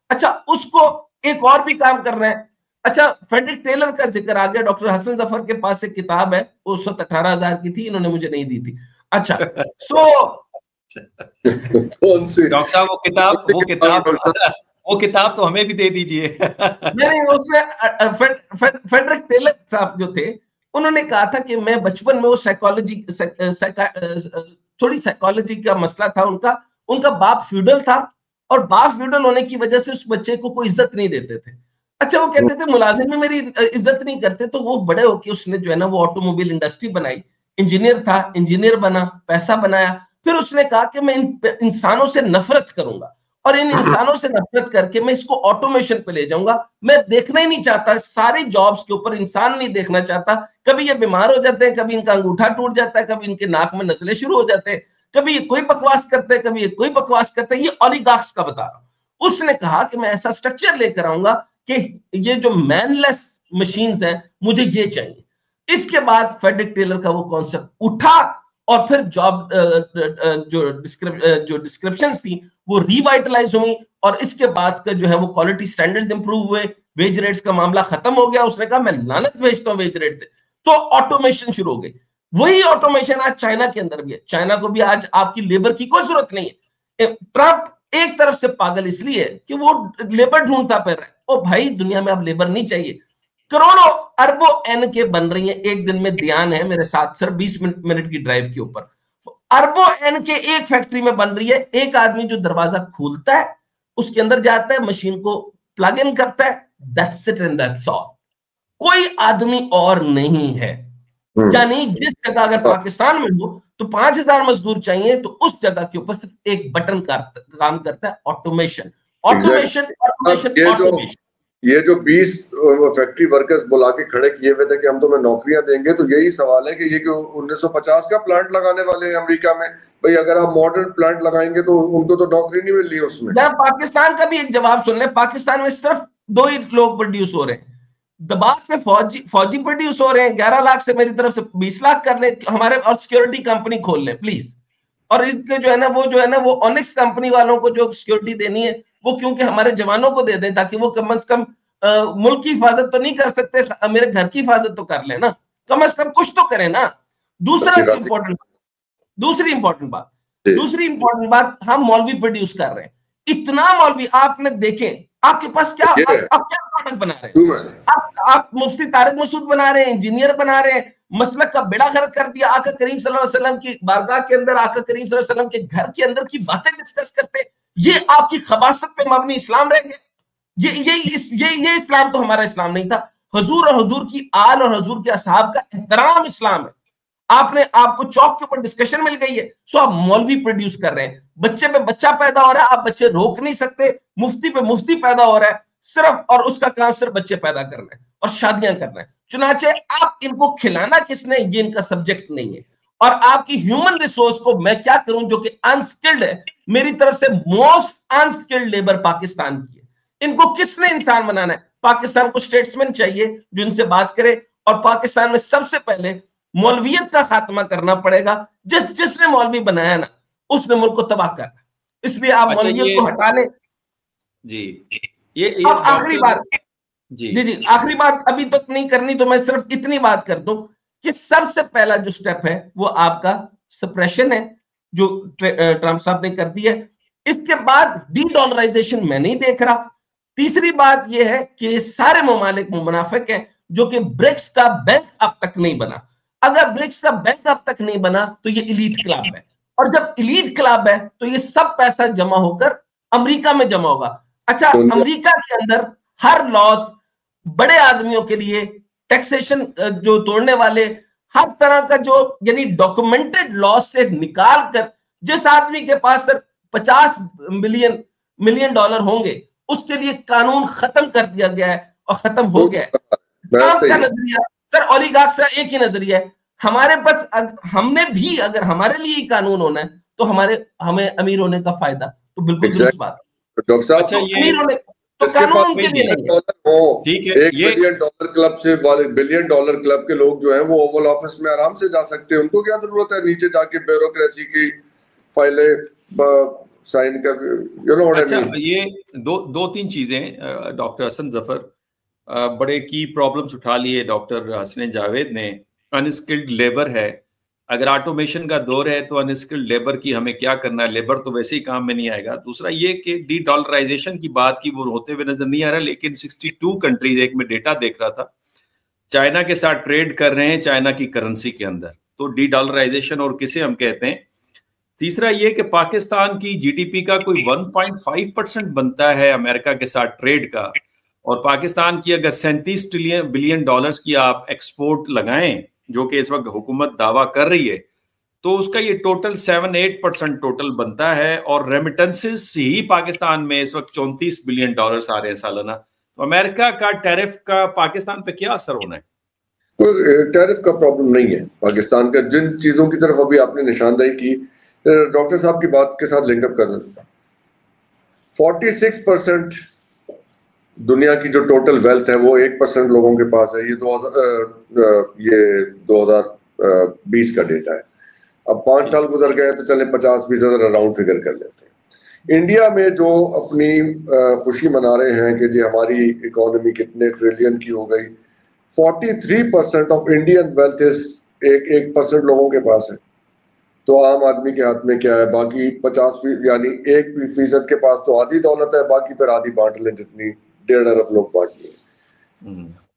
अच्छा उसको एक और भी काम कर रहे हैं। अच्छा फ्रेडरिक टेलर का जिक्र आ गया, डॉक्टर हसन जफर के पास एक किताब है, वो उस वक्त 18,000 की थी, इन्होंने मुझे नहीं दी थी। अच्छा कौन सी डॉक्टर साहब वो किताब तो हमें भी दे दीजिए। नहीं उसमें फ्रेडरिक टेलर साहब जो थे उन्होंने कहा था कि मैं बचपन में वो साइकोलॉजी थोड़ी साइकोलॉजी का मसला था उनका बाप फ्यूडल था और बाप फ्यूडल होने की वजह से उस बच्चे को कोई इज्जत नहीं देते थे। अच्छा वो कहते थे मुलाजिम में मेरी इज्जत नहीं करते, तो वो बड़े होके उसने जो है ना वो ऑटोमोबाइल इंडस्ट्री बनाई, इंजीनियर था, इंजीनियर बना, पैसा बनाया, फिर उसने कहा कि मैं इंसानों से नफरत करूंगा और इन इंसानों से नफरत करके मैं इसको ऑटोमेशन पे ले जाऊंगा। मैं देखना ही नहीं चाहता, सारी जॉब्स के ऊपर इंसान नहीं देखना चाहता। कभी ये बीमार हो जाते हैं, कभी इनका अंगूठा टूट जाता है, कभी इनके नाक में नसले शुरू हो जाते हैं, कभी ये कोई बकवास करते हैं, कभी ये कोई बकवास करते हैं। ये ओलिगार्क्स का बता रहा हूं। उसने कहा कि मैं ऐसा स्ट्रक्चर लेकर आऊंगा कि ये जो मैनलेस मशीन्स हैं मुझे ये चाहिए। इसके बाद फ्रेडरिक टेलर का वो कॉन्सेप्ट उठा और फिर जॉब जो डिस्क्रिप्शंस थी वो रिवाइटलाइज हुई और इसके बाद का जो है वो क्वालिटी स्टैंडर्ड्स इंप्रूव हुए, वेज रेट्स का मामला खत्म हो गया, उसने कहा मैं लानत भेजता हूं वेज रेट से, तो ऑटोमेशन शुरू हो गई। वही ऑटोमेशन आज चाइना के अंदर भी है। चाइना को भी आज आपकी लेबर की कोई जरूरत नहीं है। ट्रंप एक तरफ से पागल इसलिए कि वो लेबर ढूंढता फिर रहा है। ओ भाई, दुनिया में अब लेबर नहीं चाहिए। करोड़ों अरबों एन के बन रही है एक दिन में। ध्यान है मेरे साथ सर, 20 मिनट की ड्राइव के ऊपर अरबों एन के एक फैक्ट्री में बन रही है। एक आदमी जो दरवाजा खोलता है, उसके अंदर जाता है, मशीन को प्लग इन करता है, that's it and that's all. कोई आदमी और नहीं है। यानी जिस जगह अगर पाकिस्तान में हो तो 5000 मजदूर चाहिए, तो उस जगह के ऊपर सिर्फ एक बटन काम करता है, ऑटोमेशन ऑटोमेशन ऑटोमेशन ऑटोमेशन। ये जो 20 फैक्ट्री वर्कर्स बुला के खड़े किए हुए थे कि हम तुम्हें नौकरियां देंगे, तो यही सवाल है कि ये 1950 का प्लांट लगाने वाले हैं अमेरिका में। भाई अगर आप मॉडर्न प्लांट लगाएंगे तो उनको तो नौकरी नहीं मिल रही उसमें। पाकिस्तान का भी एक जवाब सुन ले। पाकिस्तान में सिर्फ 2 ही लोग प्रोड्यूस हो रहे हैं, दबाव पे फौजी प्रोड्यूस हो रहे हैं। 11 लाख से मेरी तरफ से 20 लाख कर ले हमारे, और सिक्योरिटी कंपनी खोल ले प्लीज। और इसके जो है ना वो ऑनिक्स कंपनी वालों को जो सिक्योरिटी देनी है वो क्योंकि हमारे जवानों को दे दें, ताकि वो कम से कम मुल्क की हिफाजत तो नहीं कर सकते, मेरे घर की हिफाजत तो कर ले ना, कम से कम कुछ तो करें ना। दूसरी इंपॉर्टेंट बात, हम मौलवी प्रोड्यूस कर रहे हैं। इतना मौलवी आपने देखे, आपके पास क्या आप क्या प्रोडक्ट बना रहे हैं? आप मुफ्ती तारिक मसूद बना रहे हैं, इंजीनियर बना रहे हैं, मसलक का बेड़ा गर्क कर दिया। आका करीम सल्लल्लाहु अलैहि वसल्लम की बारगाह के अंदर, आका करीम सल्लल्लाहु अलैहि वसल्लम के घर के अंदर की बातें डिस्कस करते। ये आपकी खबासत पे मबनी इस्लाम रह गया। ये इस्लाम तो हमारा इस्लाम नहीं था। हुजूर और हुजूर की आल और हुजूर के असहाब का एहतराम इस्लाम है। आपको चौक के ऊपर डिस्कशन मिल गई है, सो आप मौलवी प्रोड्यूस कर रहे हैं। बच्चे पे बच्चा पैदा हो रहा है, आप बच्चे रोक नहीं सकते। मुफ्ती पे मुफ्ती पैदा हो रहा है सिर्फ, और उसका काम सिर्फ बच्चे पैदा करना है और शादियां करना है। चुनाचे आप इनको खिलाना किसने, ये इनका सब्जेक्ट नहीं है। और आपकी ह्यूमन रिसोर्स को मैं क्या करूं जो कि अनस्किल्ड है, मेरी तरफ से मोस्ट अनस्किल्ड लेबर पाकिस्तान की है। इनको किसने इंसान बनाना है? पाकिस्तान को स्टेट्समैन चाहिए जो इनसे बात करे, और पाकिस्तान में सबसे पहले मौलवियत का खात्मा करना पड़ेगा। जिसने मौलवी बनाया ना, उसने मुल्क को तबाह करना। इसलिए आप मौलवियत को हटा लें। जी ये अब आखिरी बात जी आखिरी बात अभी तक नहीं करनी, तो मैं सिर्फ इतनी बात कर दूं कि सबसे पहला जो स्टेप है वो आपका सप्रेशन है, जो ट्रंप साहब ने कर दिया है। इसके बाद डी डॉलराइजेशन मैं नहीं देख रहा। तीसरी बात यह है कि सारे ममालिक मुनाफिक हैं, जो कि ब्रिक्स का बैंक अब तक नहीं बना। अगर ब्रिक्स का बैंक अब तक नहीं बना तो ये इलीट क्लब है, और जब इलीट क्लब है तो ये सब पैसा जमा होकर अमेरिका में जमा होगा। अच्छा, अमेरिका के अंदर हर लॉज बड़े आदमियों के लिए, टैक्सेशन जो तोड़ने वाले, हर तरह का जो यानी डॉक्यूमेंटेड लॉस से निकाल कर, जिस आदमी के पास सिर्फ 50 मिलियन डॉलर होंगे उसके लिए कानून खत्म कर दिया गया है और खत्म हो गया है। का नजरिया सर ओलिगार्क का एक ही नजरिया है। हमारे पास हमने भी अगर हमारे लिए कानून होना है तो हमें अमीर होने का फायदा, तो बिल्कुल दुरुस्त बात। डॉक्टर साहब, अच्छा, अमीर होने तो कानून के लिए नहीं है। ठीक है, $1 बिलियन क्लब से $1 बिलियन क्लब के लोग जो हैं वो ओवल ऑफिस में आराम से जा सकते हैं। उनको क्या जरूरत है नीचे जाके ब्यूरोक्रेसी की फाइलें साइन कर। अच्छा, ये दो तीन चीजें डॉक्टर हसन जफर, बड़े की प्रॉब्लम्स उठा लिए डॉक्टर हसन जावेद ने। अनस्किल्ड लेबर है, अगर ऑटोमेशन का दौर है तो अनस्किल्ड लेबर की हमें क्या करना है, लेबर तो वैसे ही काम में नहीं आएगा। दूसरा ये कि डी डॉलराइजेशन की बात की वो होते हुए नजर नहीं आ रहा, लेकिन 62 कंट्रीज, एक में डेटा देख रहा था, चाइना के साथ ट्रेड कर रहे हैं चाइना की करेंसी के अंदर, तो डी डॉलराइजेशन और किसे हम कहते हैं। तीसरा ये कि पाकिस्तान की जीडीपी का कोई 1.5% बनता है अमेरिका के साथ ट्रेड का, और पाकिस्तान की अगर 37 बिलियन डॉलर्स की आप एक्सपोर्ट लगाएं, जो कि इस वक्त हुकूमत दावा कर रही है, तो उसका ये टोटल 7-8% टोटल बनता है। और रेमिटेंसेस ही पाकिस्तान में इस वक्त 34 बिलियन डॉलर्स आ रहे हैं सालाना। तो अमेरिका का टैरिफ का पाकिस्तान पे क्या असर होना है? कोई टैरिफ का प्रॉब्लम नहीं है पाकिस्तान का। जिन चीजों की तरफ अभी आपने निशानदेही की, डॉक्टर साहब की बात के साथ लिंकअप कर रहे हैं, 46% दुनिया की जो टोटल वेल्थ है वो 1% लोगों के पास है। ये 2020 का डेटा है। अब 5 साल गुजर गए तो चले 50-20 राउंड फिगर कर लेते हैं। इंडिया में जो अपनी खुशी मना रहे हैं कि जी हमारी इकोनॉमी कितने ट्रिलियन की हो गई, 43% ऑफ इंडियन वेल्थ इज 1% लोगों के पास है। तो आम आदमी के हाथ में क्या है? बाकी 50% यानी 1% के पास तो आधी दौलत है, बाकी फिर आधी बांट लें, जितनी 1.5 अरब लोग बांट लें।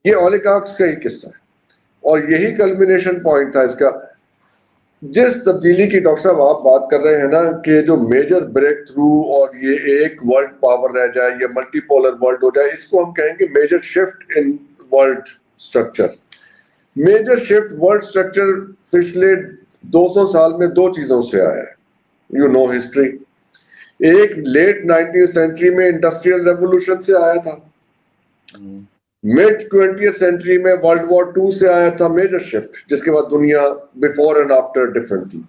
ये ओलिगार्क्स का ही किस्सा है और यही कल्मिनेशन पॉइंट था इसका। जिस तब्दीली की डॉक्टर साहब आप बात कर रहे हैं ना कि जो मेजर ब्रेक थ्रू और ये एक वर्ल्ड पावर रह जाए या मल्टीपोलर वर्ल्ड हो जाए, इसको हम कहेंगे major shift in world structure. Major shift world structure पिछले 200 साल में 2 चीजों से आया है। You know history. एक लेट 19th सेंचुरी में इंडस्ट्रियल रेवोल्यूशन से आया था, मिड 20th सेंचुरी में वर्ल्ड वॉर 2 से आया था मेजर शिफ्ट, जिसके बाद दुनिया बिफोर एंड आफ्टर डिफरेंट थी।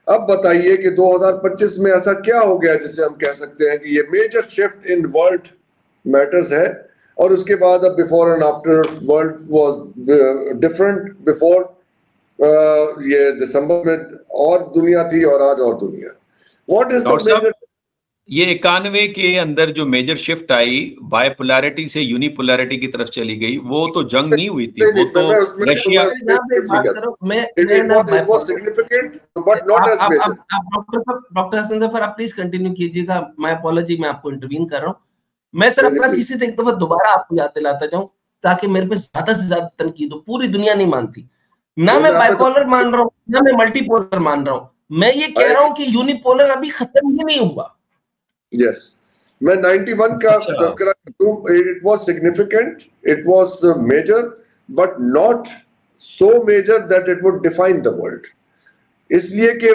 अब बताइए कि 2025 में ऐसा क्या हो गया जिससे हम कह सकते हैं कि ये major shift in world matters है, और उसके बाद अब before and after world was different. Before ये दिसंबर में और दुनिया थी और आज और दुनिया। What is the major? ये 91 के अंदर जो मेजर शिफ्ट आई बायपोलैरिटी से यूनिपोलैरिटी की तरफ चली गई, वो तो जंग नहीं हुई थी, वो तो रशिया डॉक्टर हसन जफर आप प्लीज कंटिन्यू कीजिएगा। माय अपॉलॉजी, मैं आपको इंटरवीन कर रहा हूँ। मैं सर अपना थीसिस एक दफा दोबारा आपको याद दिलाता जाऊं ताकि मेरे पे ज्यादा से ज्यादा तनकीद हो। पूरी दुनिया नहीं मानती, ना मैं बाइपोलर मान रहा हूँ ना मैं मल्टीपोलर मान रहा हूँ। मैं ये कह रहा हूँ कि यूनिपोलर अभी खत्म ही नहीं हुआ। यस, मैं 91 का तस्करा करूं। It was significant, it was major, but not so major that it would define the world. इसलिए कि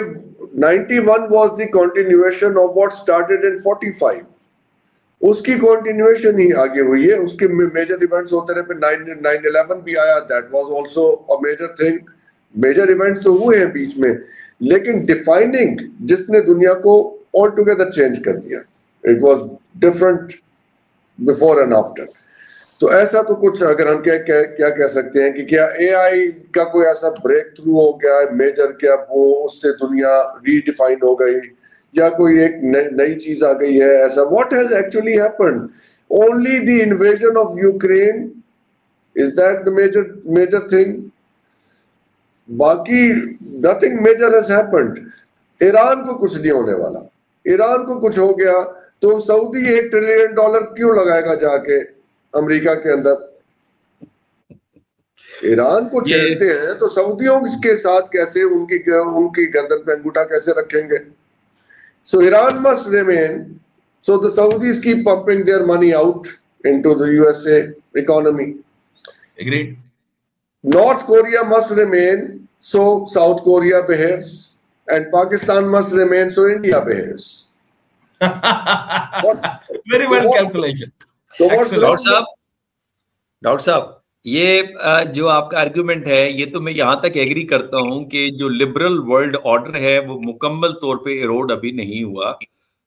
91 was the continuation of what started in 45। उसकी कंटिन्यूएशन ही आगे हुई है। उसके मेजर इवेंट्स होते रहे, फिर 9/11 भी आया, that was also a major thing. Major events तो हुए हैं बीच में, लेकिन डिफाइनिंग जिसने दुनिया को ऑल टुगेदर चेंज कर दिया, it was different before and after. तो ऐसा तो कुछ अगर हम क्या कह सकते हैं कि क्या एआई का कोई ऐसा ब्रेक थ्रू हो गया है मेजर, क्या वो उससे दुनिया रीडिफाइन हो गई या कोई एक नई चीज आ गई है? ऐसा what has actually happened? Only the invasion of Ukraine, is that the major thing? बाकी nothing major has happened. Iran को कुछ नहीं होने वाला। ईरान को कुछ हो गया तो सऊदी $1 ट्रिलियन क्यों लगाएगा जाके अमेरिका के अंदर? ईरान को छेड़ते हैं तो सऊदियों के साथ कैसे उनकी गर्दन पे अंगूठा कैसे रखेंगे? So Iran must remain. So the Saudis keep pumping their money out into the USA economy. Agreed. North Korea must remain, so South Korea behaves, and Pakistan must remain, so India behaves. Very well calculation. So what's doctor साहब, ये जो आपका आर्गुमेंट है, ये तो मैं यहाँ तक एग्री करता हूँ कि जो लिबरल वर्ल्ड ऑर्डर है वो मुकम्मल तौर पे इरोड अभी नहीं हुआ।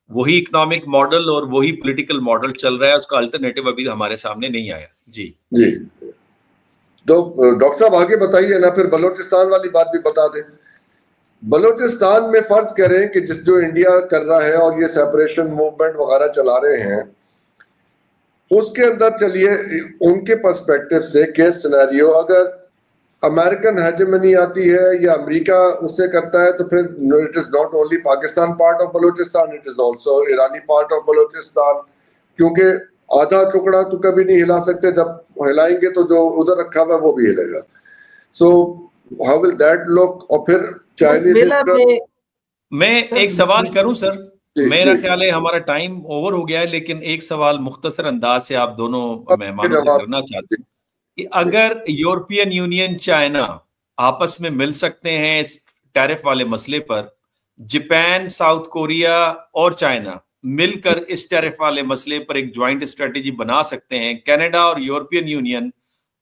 वही इकोनॉमिक मॉडल और वही पॉलिटिकल मॉडल चल रहा है, उसका अल्टरनेटिव अभी हमारे सामने नहीं आया। जी जी, तो डॉक्टर साहब आगे बताइए ना, फिर बलोचिस्तान वाली बात भी बता दें। बलोचिस्तान में फर्ज करें कि जो इंडिया कर रहा है और ये सेपरेशन मूवमेंट वगैरह चला रहे हैं, उसके अंदर चलिए उनके पर्सपेक्टिव से केस सिनेरियो, अगर अमेरिकन हेजेमनी आती है या अमेरिका उससे करता है, तो फिर it is not only Pakistan part of Balochistan, it is also Irani part of Balochistan. क्योंकि आधा टुकड़ा तो कभी नहीं हिला सकते, जब हिलाएंगे तो जो उधर रखा हुआ है वो भी हिलेगा। So how will that look? और फिर चाइनीज। मैं एक सवाल करूं सर? मेरा ख्याल है हमारा टाइम ओवर हो गया है, लेकिन एक सवाल मुख्तसर अंदाज से आप दोनों मेहमानों से करना चाहते हैं कि अगर यूरोपियन यूनियन चाइना आपस में मिल सकते हैं इस टैरिफ वाले मसले पर, जापान, साउथ कोरिया और चाइना मिलकर इस टैरिफ वाले मसले पर एक ज्वाइंट स्ट्रेटेजी बना सकते हैं, कनाडा और यूरोपियन यूनियन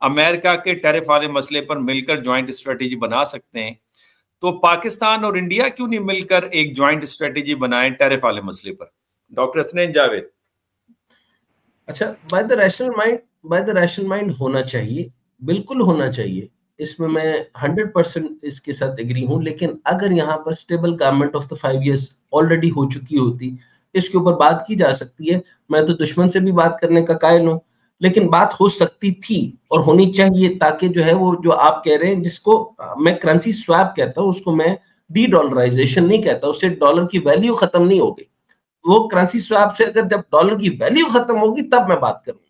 अमेरिका के टैरिफ वाले मसले पर मिलकर ज्वाइंट स्ट्रेटेजी बना सकते हैं, तो पाकिस्तान और इंडिया क्यों नहीं मिलकर एक ज्वाइंट स्ट्रेटेजी बनाएं टैरिफ वाले मसले पर? डॉक्टर हसनैन जावेद। अच्छा, बाय द रैशनल माइंड होना चाहिए, बिल्कुल होना चाहिए, इसमें मैं 100% इसके साथ एग्री हूं। लेकिन अगर यहाँ पर stable government of the 5 years already हो चुकी होती इसके ऊपर बात की जा सकती है। मैं तो दुश्मन से भी बात करने का कायल हूँ, लेकिन बात हो सकती थी और होनी चाहिए, ताकि जो है वो जो आप कह रहे हैं, जिसको मैं करेंसी स्वैप कहता हूँ, उसको मैं डी डॉलराइजेशन नहीं कहता, उससे डॉलर की वैल्यू खत्म नहीं होगी। वो करेंसी स्वैप से अगर जब डॉलर की वैल्यू खत्म होगी तब मैं बात करूंगा।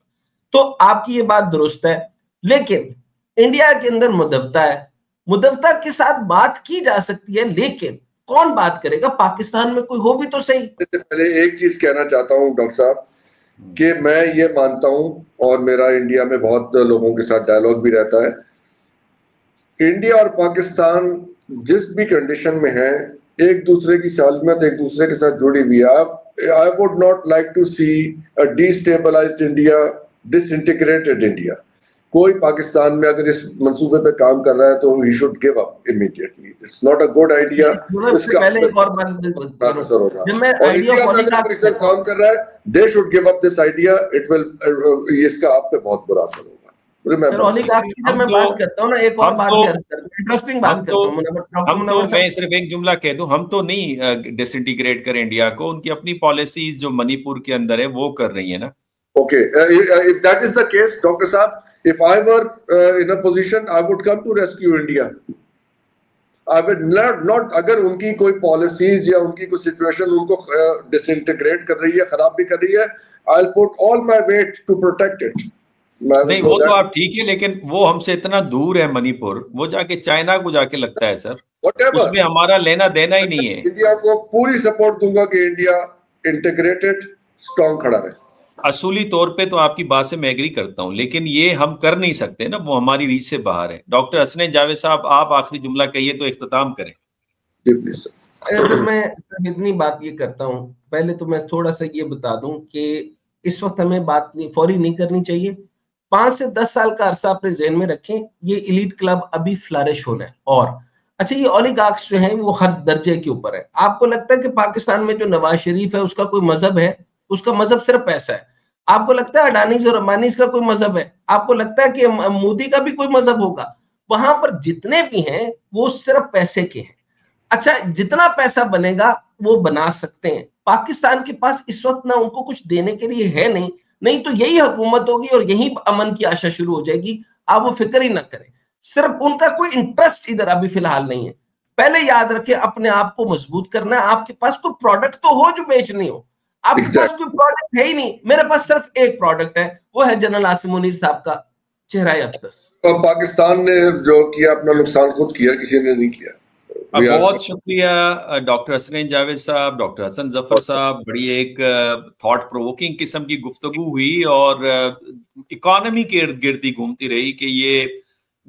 तो आपकी ये बात दुरुस्त है, लेकिन इंडिया के अंदर मुदवता है, मुदवता के साथ बात की जा सकती है, लेकिन कौन बात करेगा? पाकिस्तान में कोई हो भी तो सही। पहले एक चीज कहना चाहता हूँ डॉक्टर साहब, कि मैं ये मानता हूं, और मेरा इंडिया में बहुत लोगों के साथ डायलॉग भी रहता है, इंडिया और पाकिस्तान जिस भी कंडीशन में है, एक दूसरे की सालमियत एक दूसरे के साथ जुड़ी हुई है। I would not like to see a destabilised India, disintegrated India. कोई पाकिस्तान में अगर इस मंसूबे पे काम कर रहा है तो he should give up immediately. It's not a good idea. इसका पहले एक और बात असर होगा। जब मैं और इंडिया में अगर इस पर काम कर रहा है, they should give up this idea. It will, इसका आप पे बहुत बुरा असर होगा। सर ओलिगार्की जब मैं बात करता हूँ ना, एक और बात इंटरेस्टिंग बात करता हूँ। मैं सिर्फ एक जुमला कह दूं, हम तो नहीं डिसइंटीग्रेट करें इंडिया को, उनकी अपनी पॉलिसीज जो मणिपुर के अंदर है वो कर रही है ना। Okay, if that is the case, Dr. Saab, if I were in a position, I would come to rescue India. I would not अगर उनकी कोई पॉलिसीज या उनकी कोई सिचुएशन उनको डिसइंटीग्रेट कर रही है, खराब भी कर रही है, I'll put all my weight to protect it. नहीं वो तो आप ठीक है, लेकिन वो हमसे इतना दूर है मणिपुर, वो जाके चाइना को जाके लगता है सर, उसमें हमारा लेना देना ही नहीं है। इंडिया को पूरी सपोर्ट दूंगा कि इंडिया इंटीग्रेटेड स्ट्रॉन्ग खड़ा रहे। असूली तौर पे तो आपकी बात से मैं एग्री करता हूं, लेकिन ये हम कर नहीं सकते ना, वो हमारी रीच से बाहर है। डॉक्टर हसनैन जावेद साहब, आप आखिरी जुमला कहिए तो इख्तिताम करें। तो मैं इतनी बात ये करता हूं, पहले तो मैं थोड़ा सा ये बता दूं कि इस वक्त हमें बात फौरी नहीं करनी चाहिए। 5 से 10 साल का अरसा अपने जहन में रखें, ये एलीट क्लब अभी फ्लरिश होना है। और अच्छा, ये ओलिगार्क्स जो हैं वो हर दर्जे के ऊपर है। आपको लगता है कि पाकिस्तान में जो नवाज शरीफ है उसका कोई मजहब है? उसका मजहब सिर्फ पैसा है। आपको लगता है अडानीज और अंबानीज का कोई मजहब है? आपको लगता है कि मोदी का भी कोई मजहब होगा? वहां पर जितने भी हैं वो सिर्फ पैसे के हैं। अच्छा, जितना पैसा बनेगा वो बना सकते हैं। पाकिस्तान के पास इस वक्त ना उनको कुछ देने के लिए है नहीं तो यही हुकूमत होगी और यही अमन की आशा शुरू हो जाएगी। आप वो फिक्र ही ना करें, सिर्फ उनका कोई इंटरेस्ट इधर अभी फिलहाल नहीं है। पहले याद रखें, अपने आप को मजबूत करना है। आपके पास कोई प्रोडक्ट तो हो जो बेचनी हो, आपके पास कोई प्रोडक्ट है ही नहीं। मेरे पास सिर्फ एक प्रोडक्ट है, वो है जनरल आसिम मुनीर साहब का चेहरा अक़दस। तो पाकिस्तान ने जो किया अपना नुकसान खुद किया, किसी ने नहीं किया। बहुत शुक्रिया डॉक्टर हसनैन जावेद साहब, डॉक्टर हसन जफर साहब। बड़ी एक थॉट प्रोवोकिंग किस्म की गुफ्तगू हुई और इकोनॉमी के इर्द गिर्द ही घूमती रही कि ये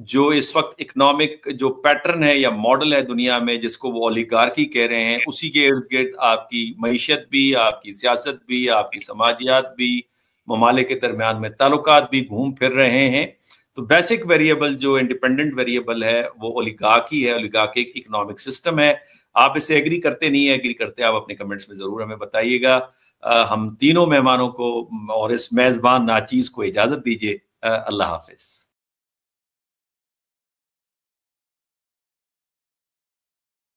जो इस वक्त इकोनॉमिक जो पैटर्न है या मॉडल है दुनिया में, जिसको वो ओलिगार्की कह रहे हैं, उसी के इर्द गिर्द आपकी मईशत भी, आपकी सियासत भी, आपकी समाजियात भी, ममालिक के दरमियान में ताल्लुकात भी घूम फिर रहे हैं। तो बेसिक वेरिएबल जो इंडिपेंडेंट वेरिएबल है वो ओलिगार्की है, ओलिगार्की एक इकोनॉमिक सिस्टम है। आप इससे एग्री करते नहीं एग्री करते, आप अपने कमेंट्स में जरूर हमें बताइएगा। हम तीनों मेहमानों को और इस मेजबान नाचीज को इजाजत दीजिए। अल्लाह हाफिज।